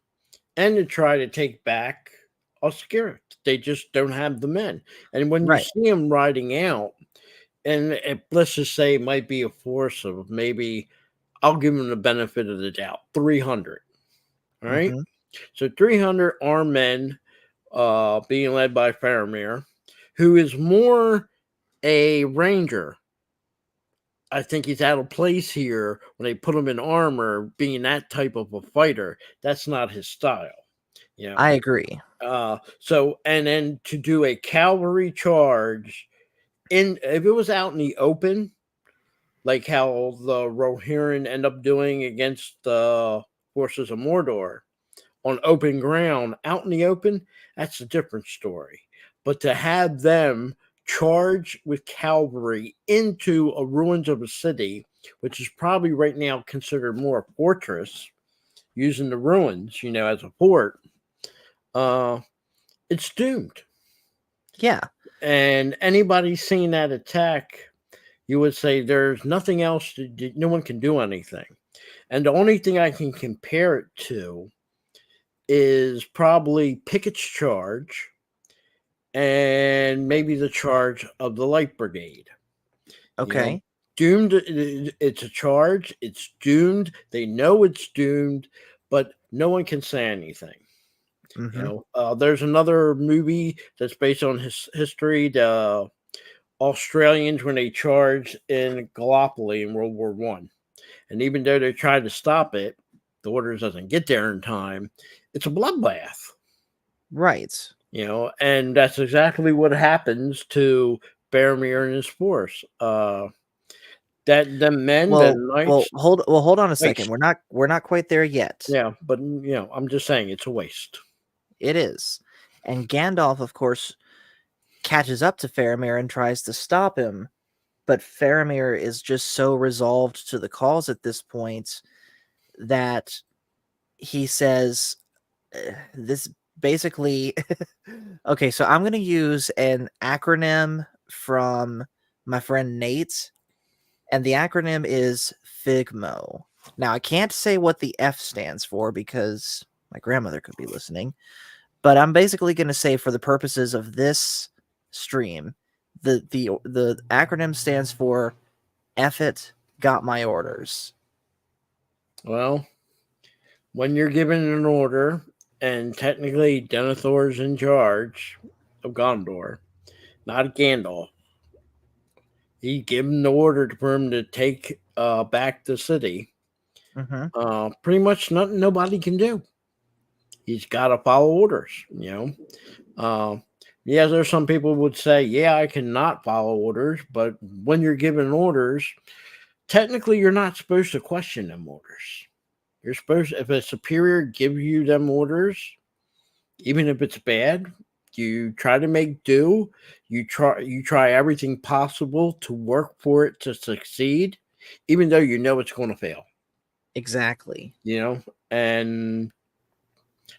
B: and to try to take back Osgiliath. They just don't have the men. And when you
A: Right.
B: see them riding out, and let's just say it might be a force of maybe, I'll give them the benefit of the doubt, 300. All right.
A: Mm-hmm.
B: So 300 armed men being led by Faramir, who is more a ranger. I think he's out of place here when they put him in armor, being that type of a fighter. That's not his style. You know.
A: I agree.
B: So and then to do a cavalry charge if it was out in the open, like how the Rohirrim end up doing against the forces of Mordor on open ground, out in the open, that's a different story. But to have them charge with cavalry into a ruins of a city, which is probably right now considered more a fortress, using the ruins, as a fort, it's doomed.
A: Yeah.
B: And anybody seeing that attack, you would say there's nothing else to do, no one can do anything. And the only thing I can compare it to is probably Pickett's charge and maybe the charge of the Light Brigade.
A: Okay.
B: Doomed, it's a charge, it's doomed, they know it's doomed, but no one can say anything.
A: Mm-hmm.
B: There's another movie that's based on history, the Australians when they charged in Gallipoli in World War One. And even though they tried to stop it, the orders doesn't get there in time. It's a bloodbath.
A: Right.
B: And that's exactly what happens to Faramir and his force. That the men, the knights.
A: Hold on a
B: waste.
A: second. We're not quite there yet.
B: Yeah, but I'm just saying it's a waste.
A: It is. And Gandalf, of course, catches up to Faramir and tries to stop him, but Faramir is just so resolved to the cause at this point that he says this basically okay, so I'm going to use an acronym from my friend Nate, and the acronym is FIGMO. Now, I can't say what the F stands for because my grandmother could be listening, but I'm basically going to say for the purposes of this stream, the acronym stands for F it, got my orders.
B: Well, when you're given an order, and technically Denethor's in charge of Gondor, not Gandalf. He gave him the order for him to take back the city.
A: Mm-hmm.
B: Pretty much nothing nobody can do. He's got to follow orders, Yeah, there's some people would say, yeah, I cannot follow orders, but when you're given orders, technically you're not supposed to question them orders. You're supposed, if a superior gives you them orders, even if it's bad, you try to make do. You try everything possible to work for it to succeed, even though you know it's going to fail.
A: Exactly.
B: And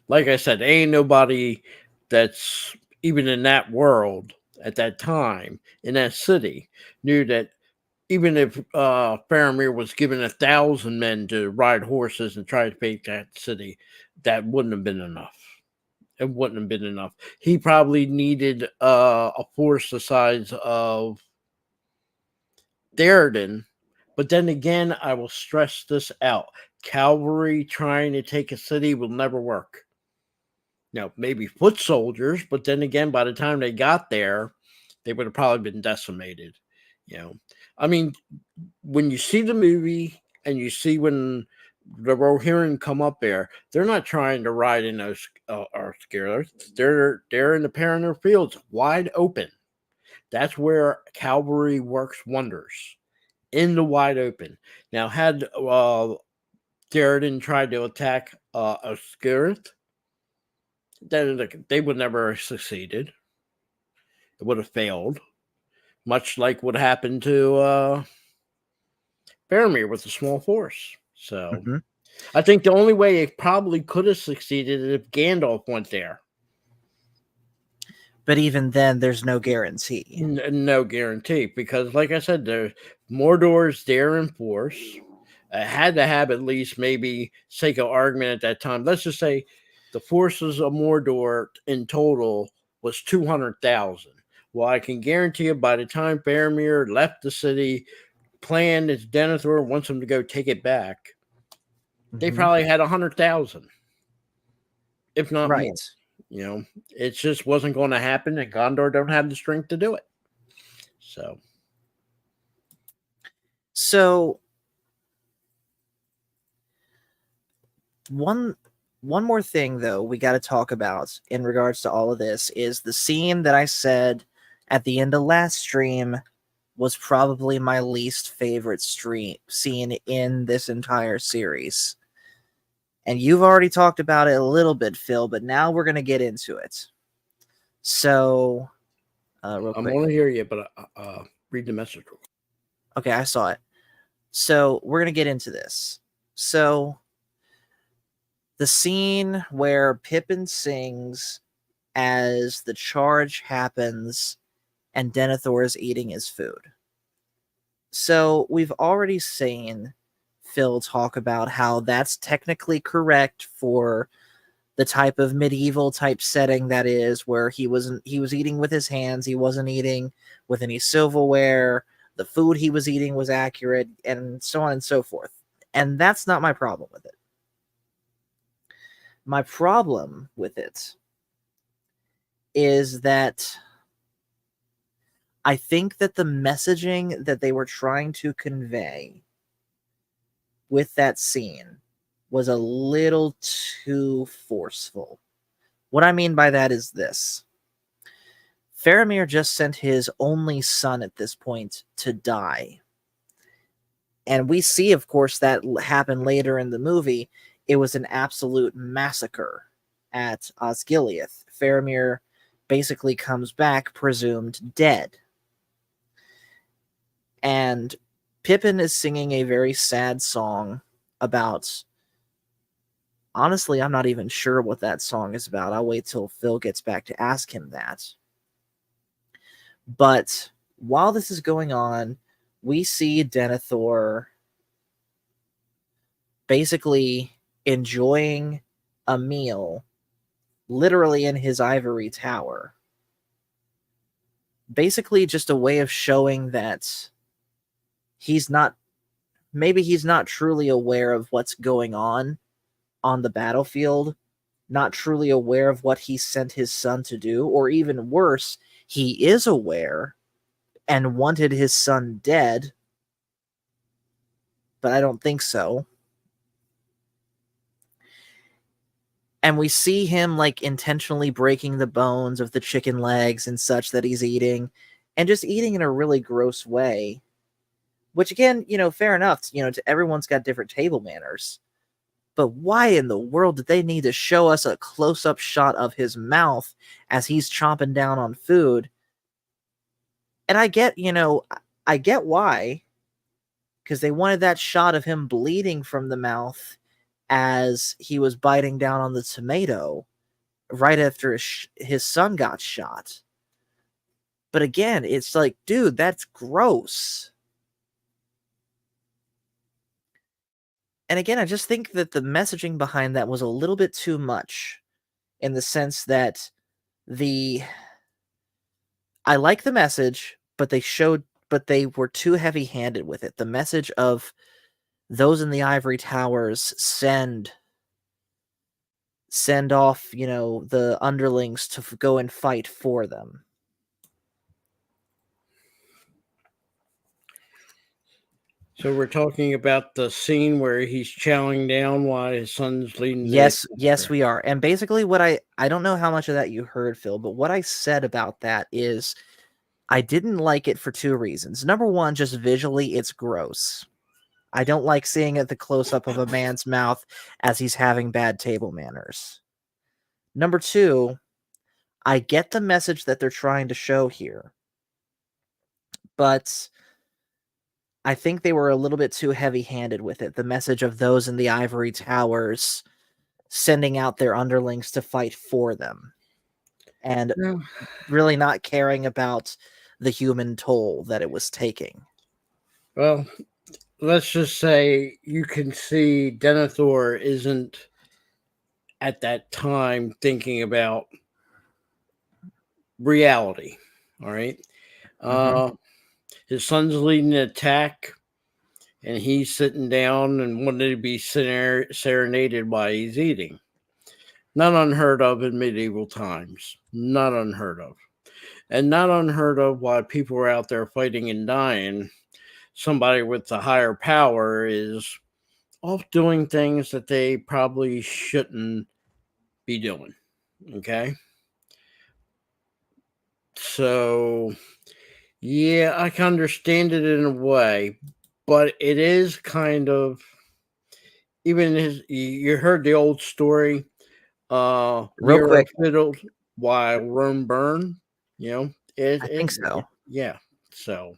B: like I said, ain't nobody that's even in that world at that time in that city knew that even if Faramir was given 1,000 men to ride horses and try to take that city, that wouldn't have been enough. It wouldn't have been enough. He probably needed a force the size of Darden. But then again, I will stress this out. Cavalry trying to take a city will never work. Now, maybe foot soldiers, but then again, by the time they got there, they would have probably been decimated. You know, I mean, when you see the movie and you see when the Rohirrim come up there, they're not trying to ride in those Arthur. They're in the Paranor fields, wide open. That's where cavalry works wonders, in the wide open. Now, had Darden tried to attack Osgiliath, then they would never have succeeded. It would have failed, much like what happened to Faramir with a small force. So
A: Hmm.
B: I think the only way it probably could have succeeded is if Gandalf went there.
A: But even then, there's no guarantee.
B: No guarantee, because like I said, there's Mordor's there in force. Had to have at least, maybe sake of argument at that time, let's just say the forces of Mordor in total was 200,000. Well, I can guarantee you by the time Faramir left the city, planned as Denethor wants him to go take it back, they
A: Hmm.
B: probably had 100,000, if not more.
A: Right.
B: It just wasn't going to happen, and Gondor don't have the strength to do it.
A: So one more thing though we got to talk about in regards to all of this is the scene that I said at the end of last stream was probably my least favorite scene in this entire series. And you've already talked about it a little bit, Phil, but now we're going to get into it. So, real
B: I'm
A: quick.
B: going to hear you, but read the message.
A: Okay, I saw it. So, we're going to get into this. So, the scene where Pippin sings as the charge happens and Denethor is eating his food. So, we've already seen Phil talk about how that's technically correct for the type of medieval type setting that is, where he was eating with his hands, he wasn't eating with any silverware, the food he was eating was accurate, and so on and so forth. And that's not my problem with it. My problem with it is that I think that the messaging that they were trying to convey with that scene was a little too forceful. What I mean by that is this. Faramir just sent his only son at this point to die. And we see, of course, that happen later in the movie. It was an absolute massacre at Osgiliath. Faramir basically comes back presumed dead. And Pippin is singing a very sad song about... Honestly, I'm not even sure what that song is about. I'll wait till Phil gets back to ask him that. But while this is going on, we see Denethor basically enjoying a meal literally in his ivory tower. Basically just a way of showing that he's not truly aware of what's going on the battlefield, not truly aware of what he sent his son to do, or even worse, he is aware and wanted his son dead, but I don't think so. And we see him like intentionally breaking the bones of the chicken legs and such that he's eating, and just eating in a really gross way. Which again, fair enough. Everyone's got different table manners. But why in the world did they need to show us a close-up shot of his mouth as he's chomping down on food? And I get why. because they wanted that shot of him bleeding from the mouth as he was biting down on the tomato right after his son got shot. But again, it's like, dude, that's gross. And again, I just think that the messaging behind that was a little bit too much, in the sense that I like the message, but they were too heavy-handed with it. The message of those in the ivory towers send off, the underlings to go and fight for them.
B: So we're talking about the scene where he's chowing down while his son's leading the
A: Yes, we are. And basically what I don't know how much of that you heard, Phil, but what I said about that is I didn't like it for two reasons. Number one, just visually, it's gross. I don't like seeing the close-up of a man's mouth as he's having bad table manners. Number two, I get the message that they're trying to show here, but I think they were a little bit too heavy-handed with it. The message of those in the ivory towers sending out their underlings to fight for them, and really not caring about the human toll that it was taking.
B: Well, let's just say you can see Denethor isn't at that time thinking about reality. All right. His son's leading an attack, and he's sitting down and wanting to be serenaded while he's eating. Not unheard of in medieval times. Not unheard of. And not unheard of while people are out there fighting and dying. Somebody with the higher power is off doing things that they probably shouldn't be doing. Okay. So, yeah, I can understand it in a way, but it is kind of, even you heard the old story,
A: Real quick,
B: fiddled while Rome burned,
A: I think so.
B: Yeah. So,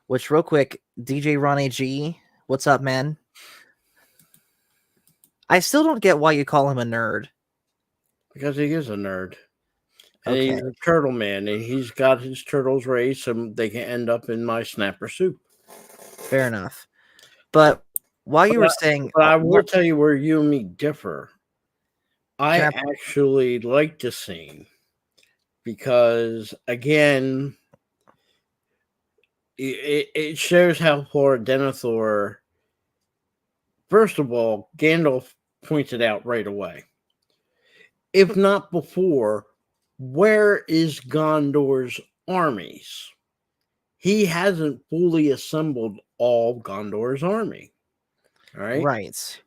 A: Which, real quick, DJ Ronnie G, what's up, man? I still don't get why you call him a nerd.
B: Because he is a nerd. And
A: Okay.
B: he's a turtle man, and he's got his turtles raised so they can end up in my snapper soup.
A: Fair enough. But while you were saying...
B: But I will tell you where you and me differ. I actually like the scene because, again, it shows how far Denethor... First of all, Gandalf pointed out right away. If not before, where is Gondor's armies? He hasn't fully assembled all Gondor's army. All right.
A: Right.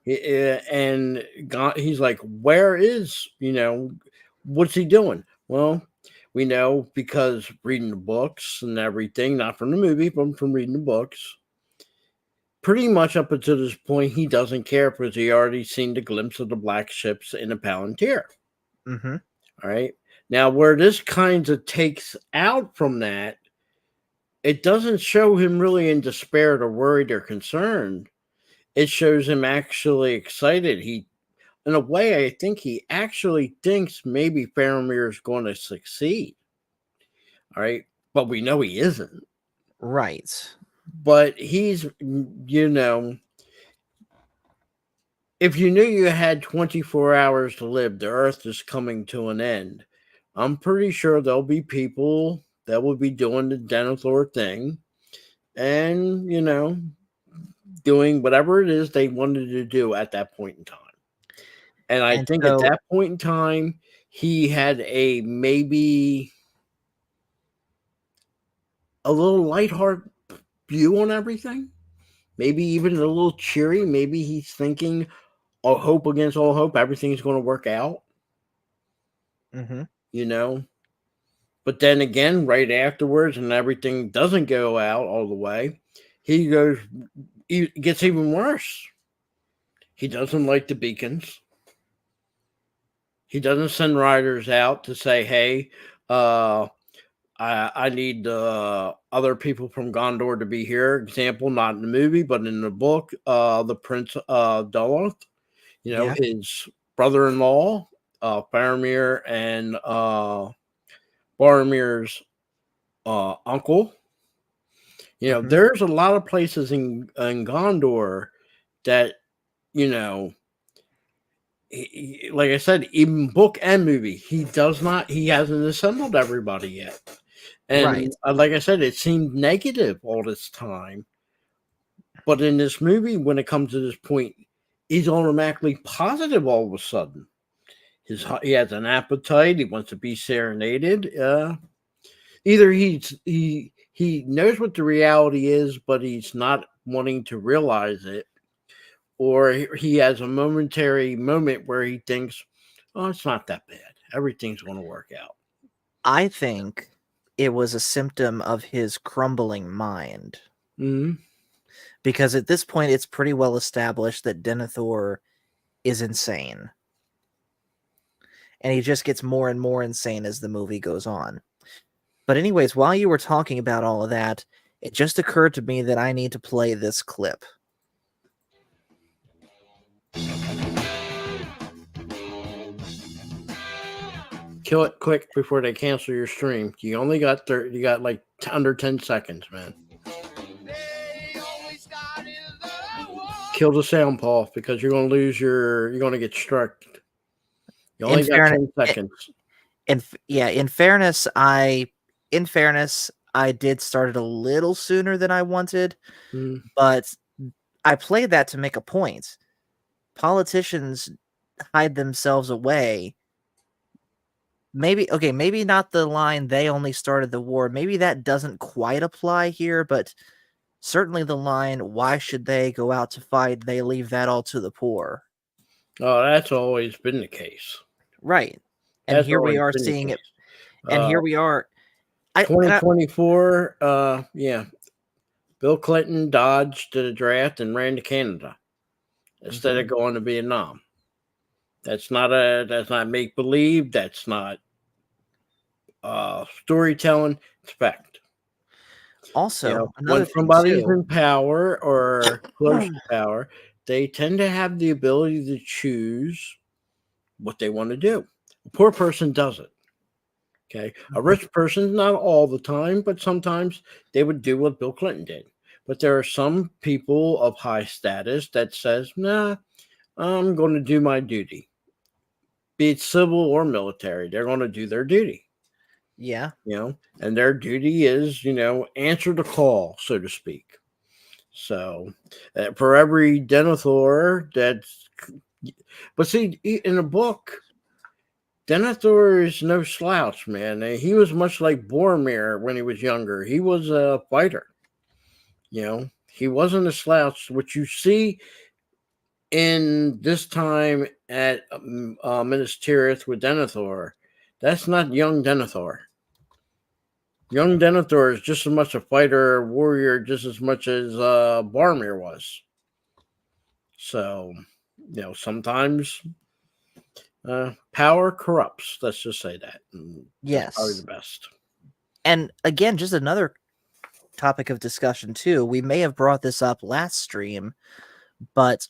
B: And he's like, where is, what's he doing? Well, we know because reading the books and everything, not from the movie, but from reading the books. Pretty much up until this point, he doesn't care because he already seen the glimpse of the black ships in the Palantir.
A: Mm-hmm.
B: All right. Now, where this kind of takes out from that, it doesn't show him really in despair or worried or concerned. It shows him actually excited. He, in a way, I think he actually thinks maybe Faramir is going to succeed. All right. But we know he isn't.
A: Right.
B: But he's, if you knew you had 24 hours to live, the earth is coming to an end. I'm pretty sure there'll be people that will be doing the Denethor thing and, doing whatever it is they wanted to do at that point in time. And I think at that point in time, he had a maybe a little lighthearted view on everything. Maybe even a little cheery. Maybe he's thinking, all hope against all hope, everything's going to work out.
A: Mm-hmm.
B: But then again, right afterwards, and everything doesn't go out all the way, he gets even worse. He doesn't like the beacons. He doesn't send riders out to say, hey, I need other people from Gondor to be here. Example, not in the movie, but in the book, the Prince Doloth,
A: Yeah.
B: his brother-in-law, Faramir, and Boromir's uncle.
A: Mhm.
B: There's a lot of places in Gondor that, you know, like I said, even book and movie, he hasn't assembled everybody yet.
A: Right.
B: And like I said, it seemed negative all this time. But in this movie, when it comes to this point, he's automatically positive all of a sudden. He has an appetite. He wants to be serenaded. Either he knows what the reality is, but he's not wanting to realize it, or he has a momentary moment where he thinks, "Oh, it's not that bad. Everything's going to work out."
A: I think it was a symptom of his crumbling mind.
B: Mm-hmm.
A: Because at this point, it's pretty well established that Denethor is insane. And he just gets more and more insane as the movie goes on. But anyways, while you were talking about all of that, it just occurred to me that I need to play this clip.
B: Kill it quick before they cancel your stream. You only got 30, you got like under 10 seconds, man. Kill the sound, Paul, because you're going to you're going to get struck. You only got 10 seconds.
A: In fairness, I did start it a little sooner than I wanted, but I played that to make a point. Politicians hide themselves away. Maybe not the line, "They only started the war." Maybe that doesn't quite apply here, but certainly the line, "Why should they go out to fight? They leave that all to the poor."
B: Oh, that's always been the case.
A: Right. And
B: That's
A: here we
B: always
A: are
B: been the
A: seeing it.
B: case.
A: And here we are.
B: 2024, yeah. Bill Clinton dodged the draft and ran to Canada instead of going to Vietnam. That's not make believe. That's not storytelling. It's fact.
A: Also,
B: When
A: another thing
B: somebody's
A: too.
B: in power or close to power, they tend to have the ability to choose what they want to do. A poor person doesn't. Okay. A rich person, not all the time, but sometimes they would do what Bill Clinton did. But there are some people of high status that says, nah, I'm going to do my duty. Be it civil or military, they're going to do their duty.
A: Yeah.
B: And their duty is, answer the call, so to speak. So for every Denethor but see, in a book, Denethor is no slouch, man. He was much like Boromir when he was younger. He was a fighter. He wasn't a slouch. What you see in this time at Minas Tirith with Denethor, that's not young Denethor. Young Denethor is just as much a fighter, warrior, just as much as Boromir was. So, sometimes power corrupts. Let's just say that. That's probably the
A: Yes.
B: best.
A: And again, just another topic of discussion too. We may have brought this up last stream, but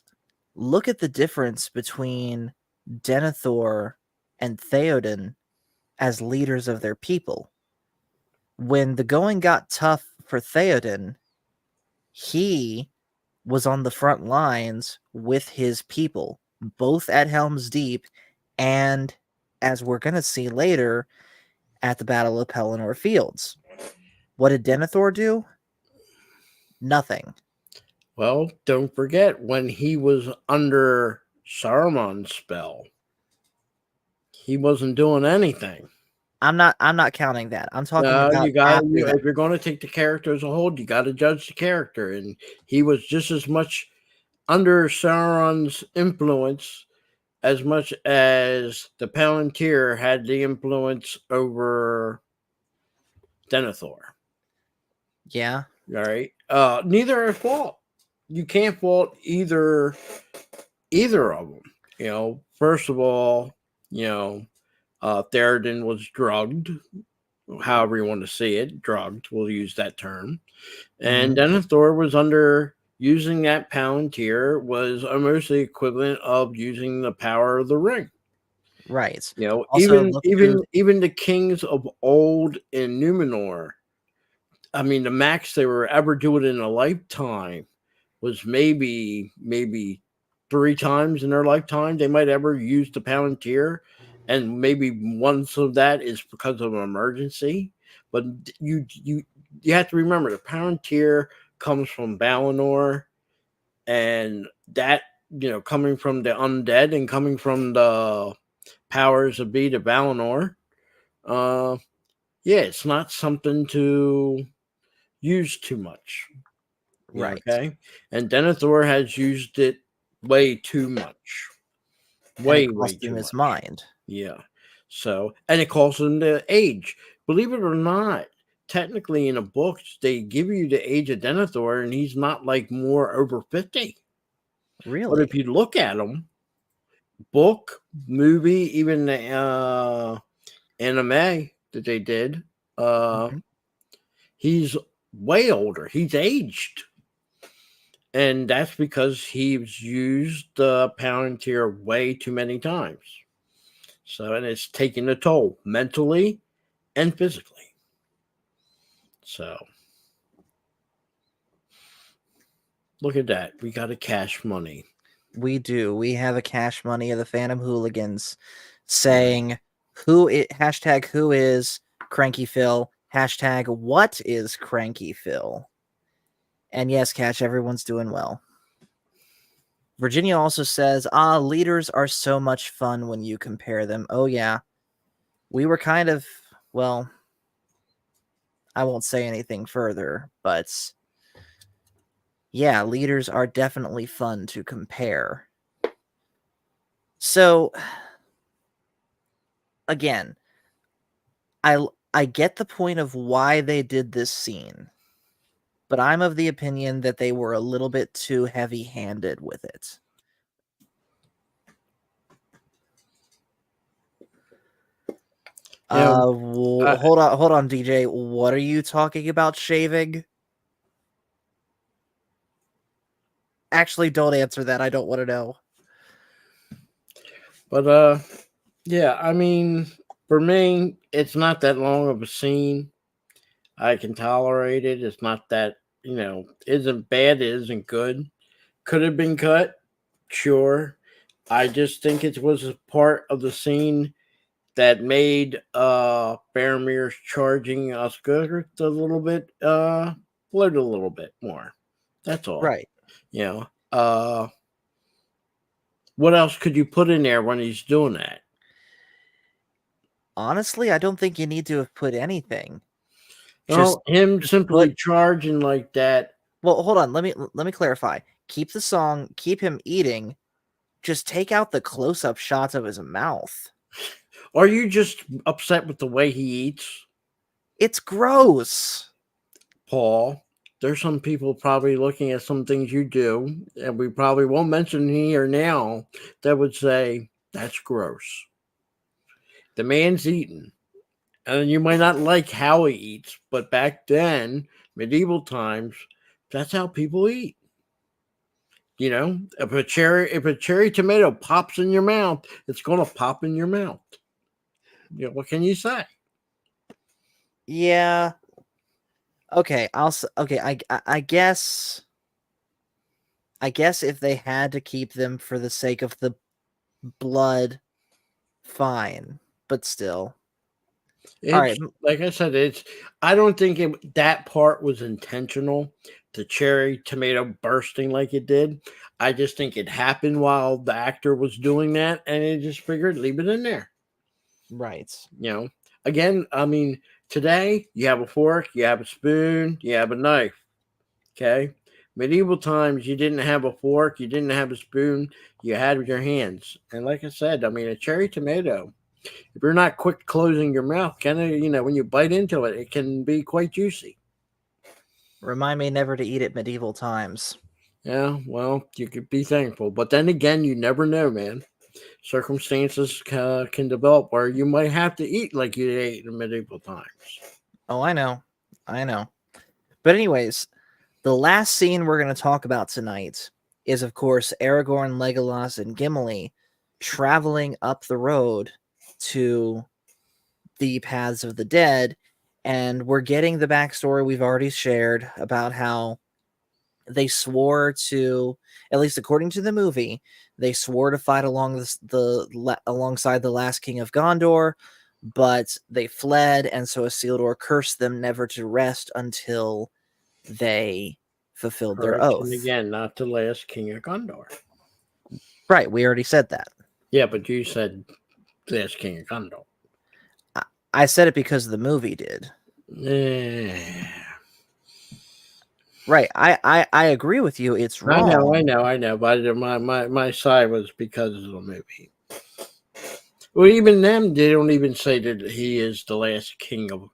A: look at the difference between Denethor and Theoden as leaders of their people. When the going got tough for Theoden, he was on the front lines with his people, both at Helm's Deep and, as we're going to see later, at the Battle of Pelennor Fields. What did Denethor do? Nothing.
B: Well, don't forget when he was under Saruman's spell, he wasn't doing anything.
A: I'm not counting that. I'm talking about after that.
B: If you're going to take the character as a whole, you got to judge the character, and he was just as much under Sauron's influence as much as the Palantir had the influence over Denethor.
A: Yeah.
B: All right. Neither are fault. You can't fault either of them. First of all, Theoden was drugged however you want to see it, drugged, we'll use that term. And
A: Mhm.
B: Denethor was under using that Palantir was almost the equivalent of using the power of the ring.
A: Right.
B: You know,
A: Also, look through
B: even the kings of old in Numenor, I mean, the max they were ever doing in a lifetime was maybe 3 times in their lifetime they might ever use the Palantir, and maybe once of that is because of an emergency. But you have to remember the Palantir comes from Valinor, and that coming from the undead and coming from the powers of be to Valinor. Uh, yeah, it's not something to use too much.
A: right.
B: Okay. And Denethor has used it way too much.
A: And it
B: Way
A: cost him
B: too
A: his
B: much.
A: mind.
B: Yeah. So, and it calls him the age. Believe it or not, technically in the books, they give you the age of Denethor, and he's not like more over 50. But if
A: Really?
B: you look at him, book, movie, even the anime that they did, uh,
A: Mhm.
B: he's way older. He's aged. And that's because he's used the Palantir way too many times. So, and it's taking a toll mentally and physically. So, look at that. We got to cash money.
A: We do. We have a cash money of the Phantom Hooligans saying who is Cranky Phil, hashtag what is Cranky Phil. And yes, Cash, everyone's doing well. Virginia also says, leaders are so much fun when you compare them. Oh, yeah. We were kind of, well, I won't say anything further, but yeah, leaders are definitely fun to compare. So, again, I get the point of why they did this scene, but I'm of the opinion that they were a little bit too heavy-handed with it.
B: You know,
A: Hold on, DJ. What are you talking about shaving? Actually, don't answer that. I don't want to know.
B: but yeah, I mean, for me, it's not that long of a scene. I can tolerate it. It's not that, isn't bad, it isn't good. Could have been cut, sure. I just think it was a part of the scene that made Faramir's charging Oscar a little bit float a little bit more. That's all.
A: Right.
B: You know. What else could you put in there when he's doing that?
A: Honestly, I don't think you need to have put anything. Just
B: Well, him
A: just put
B: simply charging like that.
A: well, hold on. Let me clarify. Keep the song, keep him eating. Just take out the close-up shots of his mouth.
B: Are you just upset with the way he eats,
A: It's gross.
B: Paul? There's some people probably looking at some things you do, and we probably won't mention here now, that would say that's gross. The man's eating, and you might not like how he eats, but back then, medieval times, that's how people eat. If a cherry tomato pops in your mouth, it's gonna pop in your mouth. What can you say?
A: Yeah. Okay, okay, I guess if they had to keep them for the sake of the blood, fine, but still. All right,
B: It's like I said, it's I don't think that part was intentional, the cherry tomato bursting like it did. I just think it happened while the actor was doing that, and it just figured leave it in there.
A: right.
B: You know, again, I mean, today you have a fork, you have a spoon, you have a knife. Okay. Medieval times, you didn't have a fork, you didn't have a spoon, you had your hands. And like I said, I mean, a cherry tomato, if you're not quick closing your mouth, kind of, when you bite into it, it can be quite juicy.
A: Remind me never to eat at medieval times.
B: Yeah, well, you could be thankful. But then again, you never know, man. circumstances can develop where you might have to eat like you ate in medieval times.
A: Oh, I know. I know. But anyways, the last scene we're going to talk about tonight is, of course, Aragorn, Legolas, and Gimli traveling up the road to the Paths of the Dead, and we're getting the backstory we've already shared about how they swore to, at least according to the movie, they swore to fight alongside the last king of Gondor, but they fled, and so Isildur cursed them never to rest until they fulfilled their
B: Correction
A: oath.
B: again, not the last king of Gondor.
A: Right, we already said that.
B: Yeah, but you said last king of Gondor.
A: I said it because the movie did.
B: Yeah.
A: Right, I agree with you. It's wrong.
B: I know. But my side was because of the movie. Well, even them, they don't even say that he is the last king of.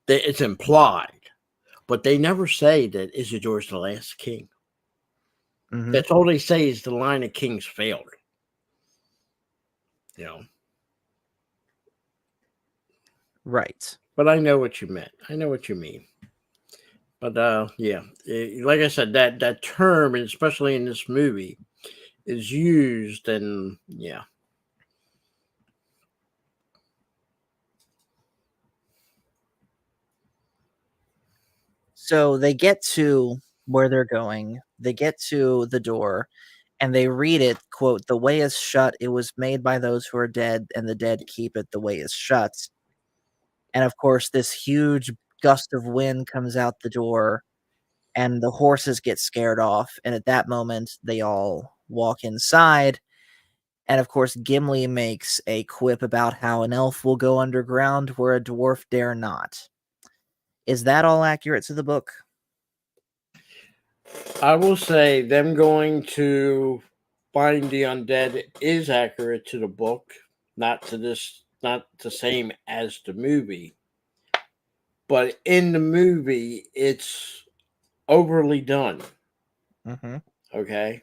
B: It's implied, but they never say that Isildur's the last king.
A: Mhm.
B: That's all they say is the line of kings failed. You know.
A: Right.
B: But I know what you meant. I know what you mean. But yeah, like I said, that term, especially in this movie, is used, and yeah.
A: So they get to where they're going. They get to the door, and they read it, quote, "The way is shut. It was made by those who are dead, and the dead keep it. The way is shut." And of course, this huge gust of wind comes out the door, and the horses get scared off. And at that moment, they all walk inside. And of course, Gimli makes a quip about how an elf will go underground where a dwarf dare not. Is that all accurate to the book?
B: I will say them going to find the undead is accurate to the book, not the same as the movie. But in the movie, it's overly done.
A: Mm-hmm.
B: Okay.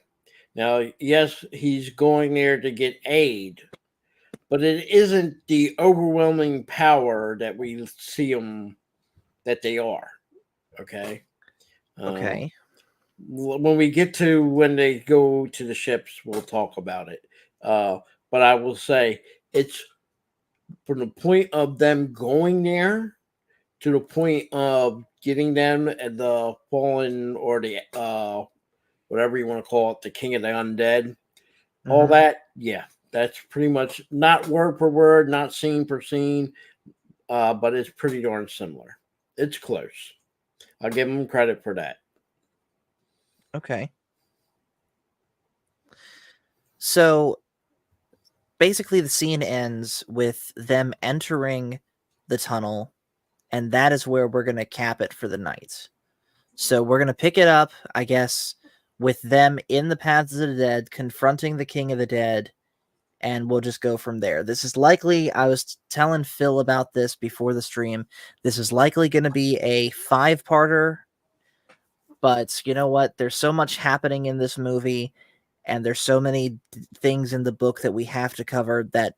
B: Now, yes, he's going there to get aid, but it isn't the overwhelming power that we see them that they are. Okay. Uh,
A: Okay.
B: when we get to when they go to the ships, we'll talk about it. But I will say it's from the point of them going there to the point of getting them at the fallen or the whatever you want to call it, the king of the undead. All
A: Mm-hmm.
B: that, yeah, that's pretty much not word for word, not scene for scene, but it's pretty darn similar. It's close. I'll give them credit for that.
A: Okay. So basically, the scene ends with them entering the tunnel, and that is where we're going to cap it for the night. So we're going to pick it up, I guess, with them in the Paths of the Dead, confronting the King of the Dead, and we'll just go from there. This is likely, I was telling Phil about this before the stream, this is likely going to be a 5-parter, but you know what? There's so much happening in this movie, and there's so many things in the book that we have to cover that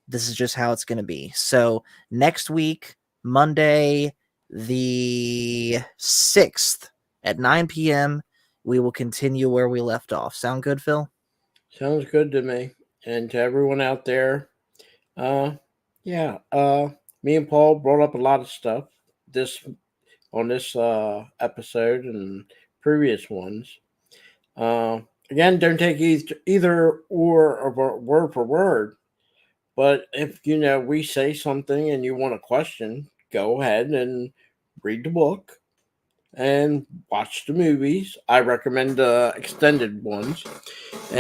A: this is just how it's going to be. So next week, Monday, the 6th at 9 p.m., we will continue where we left off. Sound good, Phil?
B: Sounds good to me. And to everyone out there, uh, yeah, me and Paul brought up a lot of stuff this on this episode and previous ones. Uh, Again, don't take either or word for word. But if we say something and you want a question, go ahead and read the book and watch the movies. I recommend the extended ones,
A: Mm-hmm.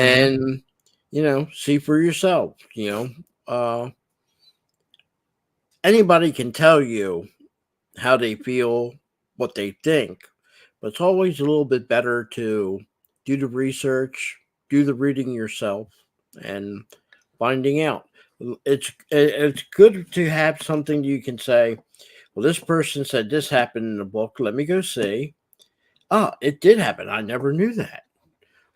B: and see for yourself. Anybody can tell you how they feel, what they think, but it's always a little bit better to do the research, do the reading yourself, and finding out. It's good to have something you can say. Well, this person said this happened in the book. Let me go see. Oh, it did happen. I never knew that.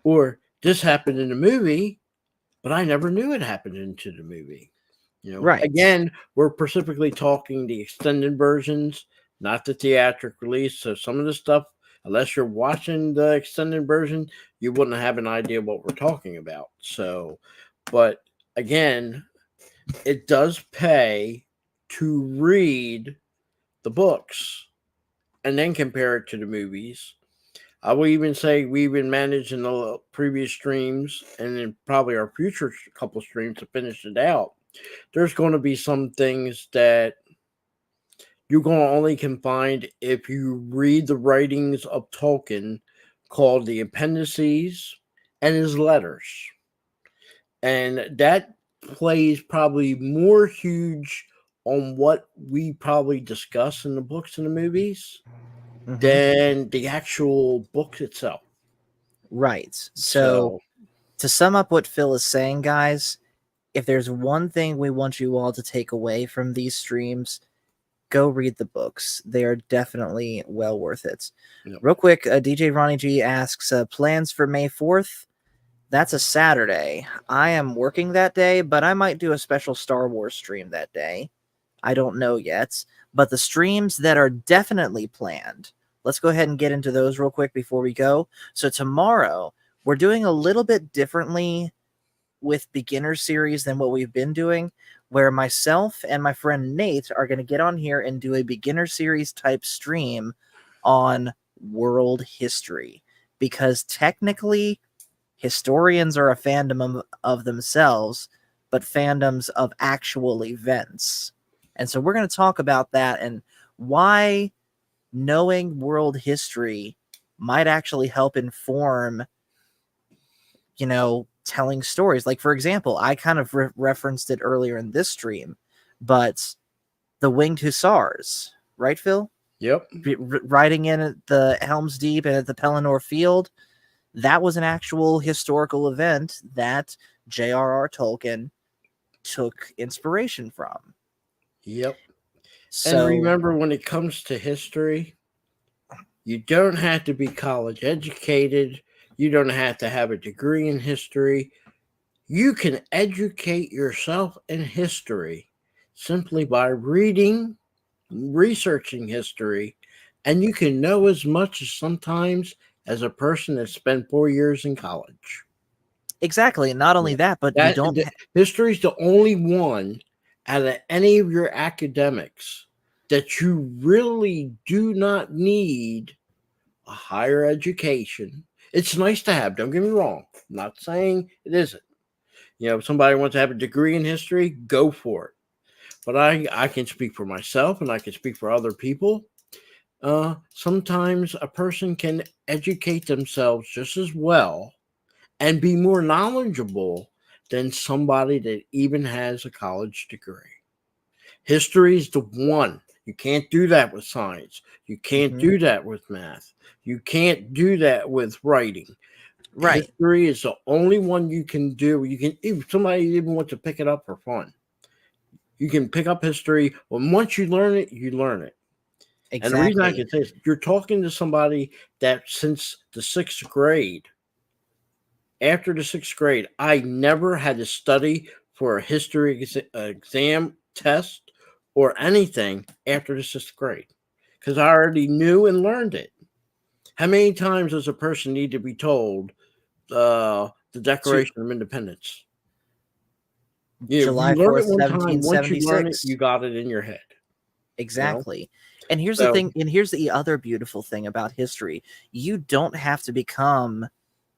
B: Or this happened in the movie. but I never knew it happened into the movie.
A: Right.
B: Again, we're specifically talking the extended versions, not the theatric release. So some of the stuff, unless you're watching the extended version, you wouldn't have an idea what we're talking about. So, but again, it does pay to read the books and then compare it to the movies. I will even say we even managed in the previous streams and in probably our future couple streams to finish it out. There's going to be some things that you're going to only can find if you read the writings of Tolkien, called the appendices and his letters. And that plays probably more huge on what we probably discuss in the books and the movies
A: Hmm.
B: than the actual book itself.
A: Right. So
B: So,
A: to sum up what Phil is saying, guys, if there's one thing we want you all to take away from these streams, go read the books. They are definitely well worth it.
B: you
A: Real quick, DJ Ronnie G asks, plans for May 4th? That's a Saturday. I am working that day, but I might do a special Star Wars stream that day. I don't know yet. But the streams that are definitely planned, let's go ahead and get into those real quick before we go. So tomorrow, we're doing a little bit differently with beginner series than what we've been doing, where myself and my friend Nate are going to get on here and do a beginner series type stream on world history. Because technically, historians are a fandom of themselves, but fandoms of actual events. And so we're going to talk about that and why knowing world history might actually help inform, telling stories. Like, for example, I kind of referenced it earlier in this stream, but the Winged Hussars, right, Phil?
B: Yep.
A: Riding in at the Helm's Deep and at the Pelennor Field, that was an actual historical event that J.R.R. Tolkien took inspiration from.
B: Yep. And
A: So,
B: remember, when it comes to history, you don't have to be college educated. You don't have to have a degree in history. You can educate yourself in history simply by reading, researching history, and you can know as much as sometimes as a person that spent 4 years in college.
A: exactly. Not only
B: Yeah.
A: that, but you
B: That
A: don't.
B: history is the only one out of any of your academics that you really do not need a higher education. It's nice to have, don't get me wrong. I'm not saying it isn't. If somebody wants to have a degree in history, go for it. But I can speak for myself and I can speak for other people. Sometimes a person can educate themselves just as well and be more knowledgeable than somebody that even has a college degree. History is the one. You can't do that with science. You can't
A: Mhm.
B: do that with math. You can't do that with writing.
A: Right.
B: History is the only one you can do. You can, if somebody even wants to pick it up for fun, you can pick up history. When once you learn it, you learn it. And the reason I
A: Exactly.
B: can say is you're talking to somebody that since the sixth grade, after the sixth grade, I never had to study for a history exam test or anything after the sixth grade because I already knew and learned it. How many times does a person need to be told the
A: To
B: Declaration of Independence?
A: July
B: You learn it
A: 4th,
B: one time. Once you learn it,
A: 1776.
B: you got it in your head. You know,
A: Exactly. And here's the
B: so
A: thing, and here's the other beautiful thing about history. You don't have to become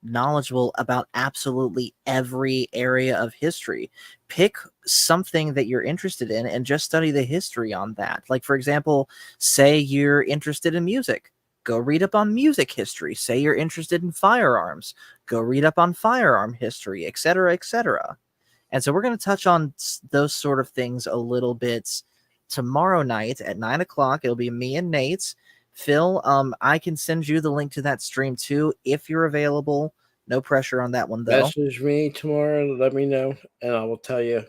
A: knowledgeable about absolutely every area of history. Pick something that you're interested in and just study the history on that. Like, for example, say you're interested in music. Go read up on music history. Say you're interested in firearms. Go read up on firearm history, etc., etc. And so we're going to touch on those sort of things a little bit tomorrow night at 9 o'clock. It'll be me and Nate. Phil, I can send you the link to that stream too if you're available. No pressure on that one though.
B: message me tomorrow. Let me know, and I will tell you.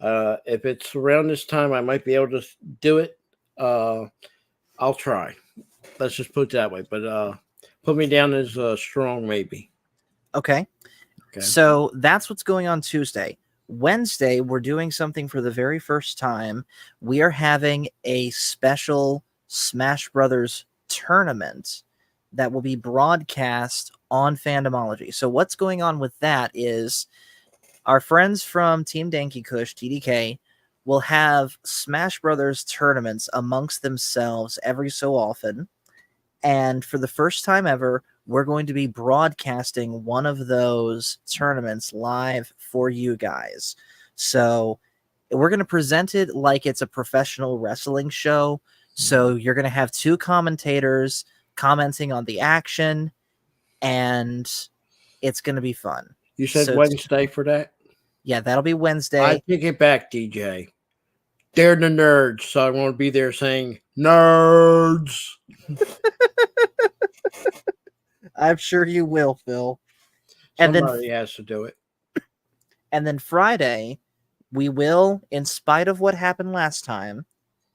B: If it's around this time, I might be able to do it. I'll try. Let's just put it that way. But put me down as strong, maybe.
A: Okay.
B: Okay.
A: So that's what's going on Tuesday. Wednesday, we're doing something for the very first time. We are having a special Smash Brothers tournament that will be broadcast on Fandomology. So what's going on with that is our friends from Team Danky Kush, TDK, will have Smash Brothers tournaments amongst themselves every so often. And for the first time ever, we're going to be broadcasting one of those tournaments live for you guys. So we're going to present it like it's a professional wrestling show. So you're going to have two commentators commenting on the action, and it's going to be fun.
B: You said
A: So
B: Wednesday for that?
A: yeah, that'll be Wednesday.
B: I take it back, DJ. They're the nerds, so I won't be there saying nerds.
A: I'm sure you will, Phil.
B: Somebody has to do it.
A: And then Friday, we will, in spite of what happened last time,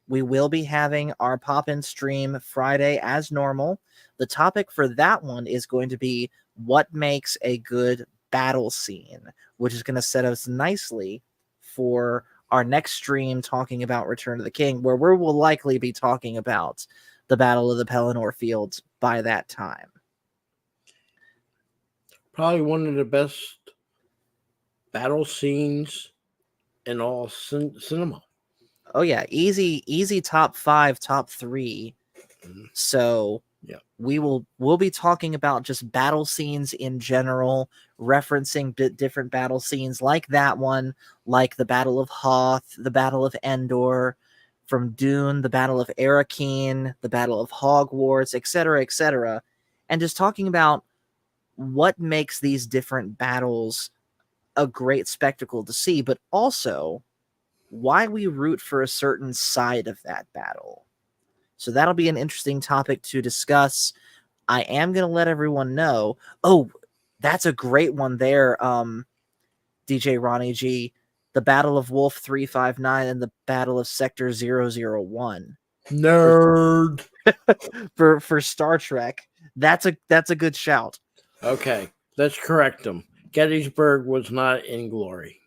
A: we will be having our pop-in stream Friday as normal. The topic for that one is going to be what makes a good battle scene, which is going to set us nicely for our next stream talking about Return of the King, where we will likely be talking about the Battle of the Pelennor Fields by that time.
B: Probably one of the best battle scenes in all cinema.
A: Oh yeah, easy top 5, top 3. So
B: yeah,
A: we'll be talking about just battle scenes in general, referencing different battle scenes like that one, like the Battle of Hoth, the Battle of Endor, from Dune, the Battle of Arrakeen, the Battle of Hogwarts, etc., and just talking about what makes these different battles a great spectacle to see, but also why we root for a certain side of that battle. So that'll be an interesting topic to discuss. I am going to let everyone know. Oh, that's a great one there, DJ Ronnie G. The Battle of Wolf 359 and the Battle of Sector 001.
B: Nerd.
A: For Star Trek. That's a good shout.
B: Okay, let's correct them. Gettysburg was not in glory.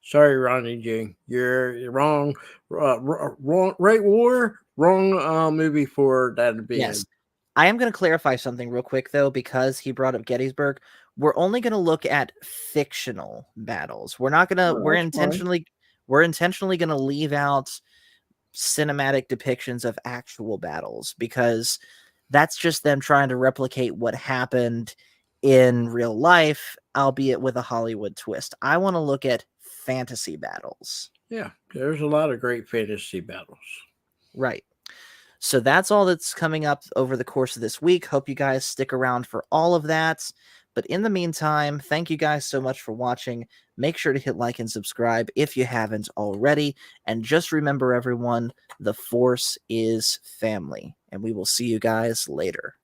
B: Sorry, Ronnie G. You're wrong. Wrong. Right war. Wrong movie for that to be.
A: Yes. I am going to clarify something real quick, though, because he brought up Gettysburg. We're only going to look at fictional battles. We're not going to. We're intentionally going to leave out cinematic depictions of actual battles, because that's just them trying to replicate what happened in real life, albeit with a Hollywood twist. I want to look at fantasy battles.
B: Yeah, there's a lot of great fantasy battles.
A: Right. So that's all that's coming up over the course of this week. Hope you guys stick around for all of that. But in the meantime, thank you guys so much for watching. Make sure to hit like and subscribe if you haven't already. And just remember, everyone, the Force is family. And we will see you guys later.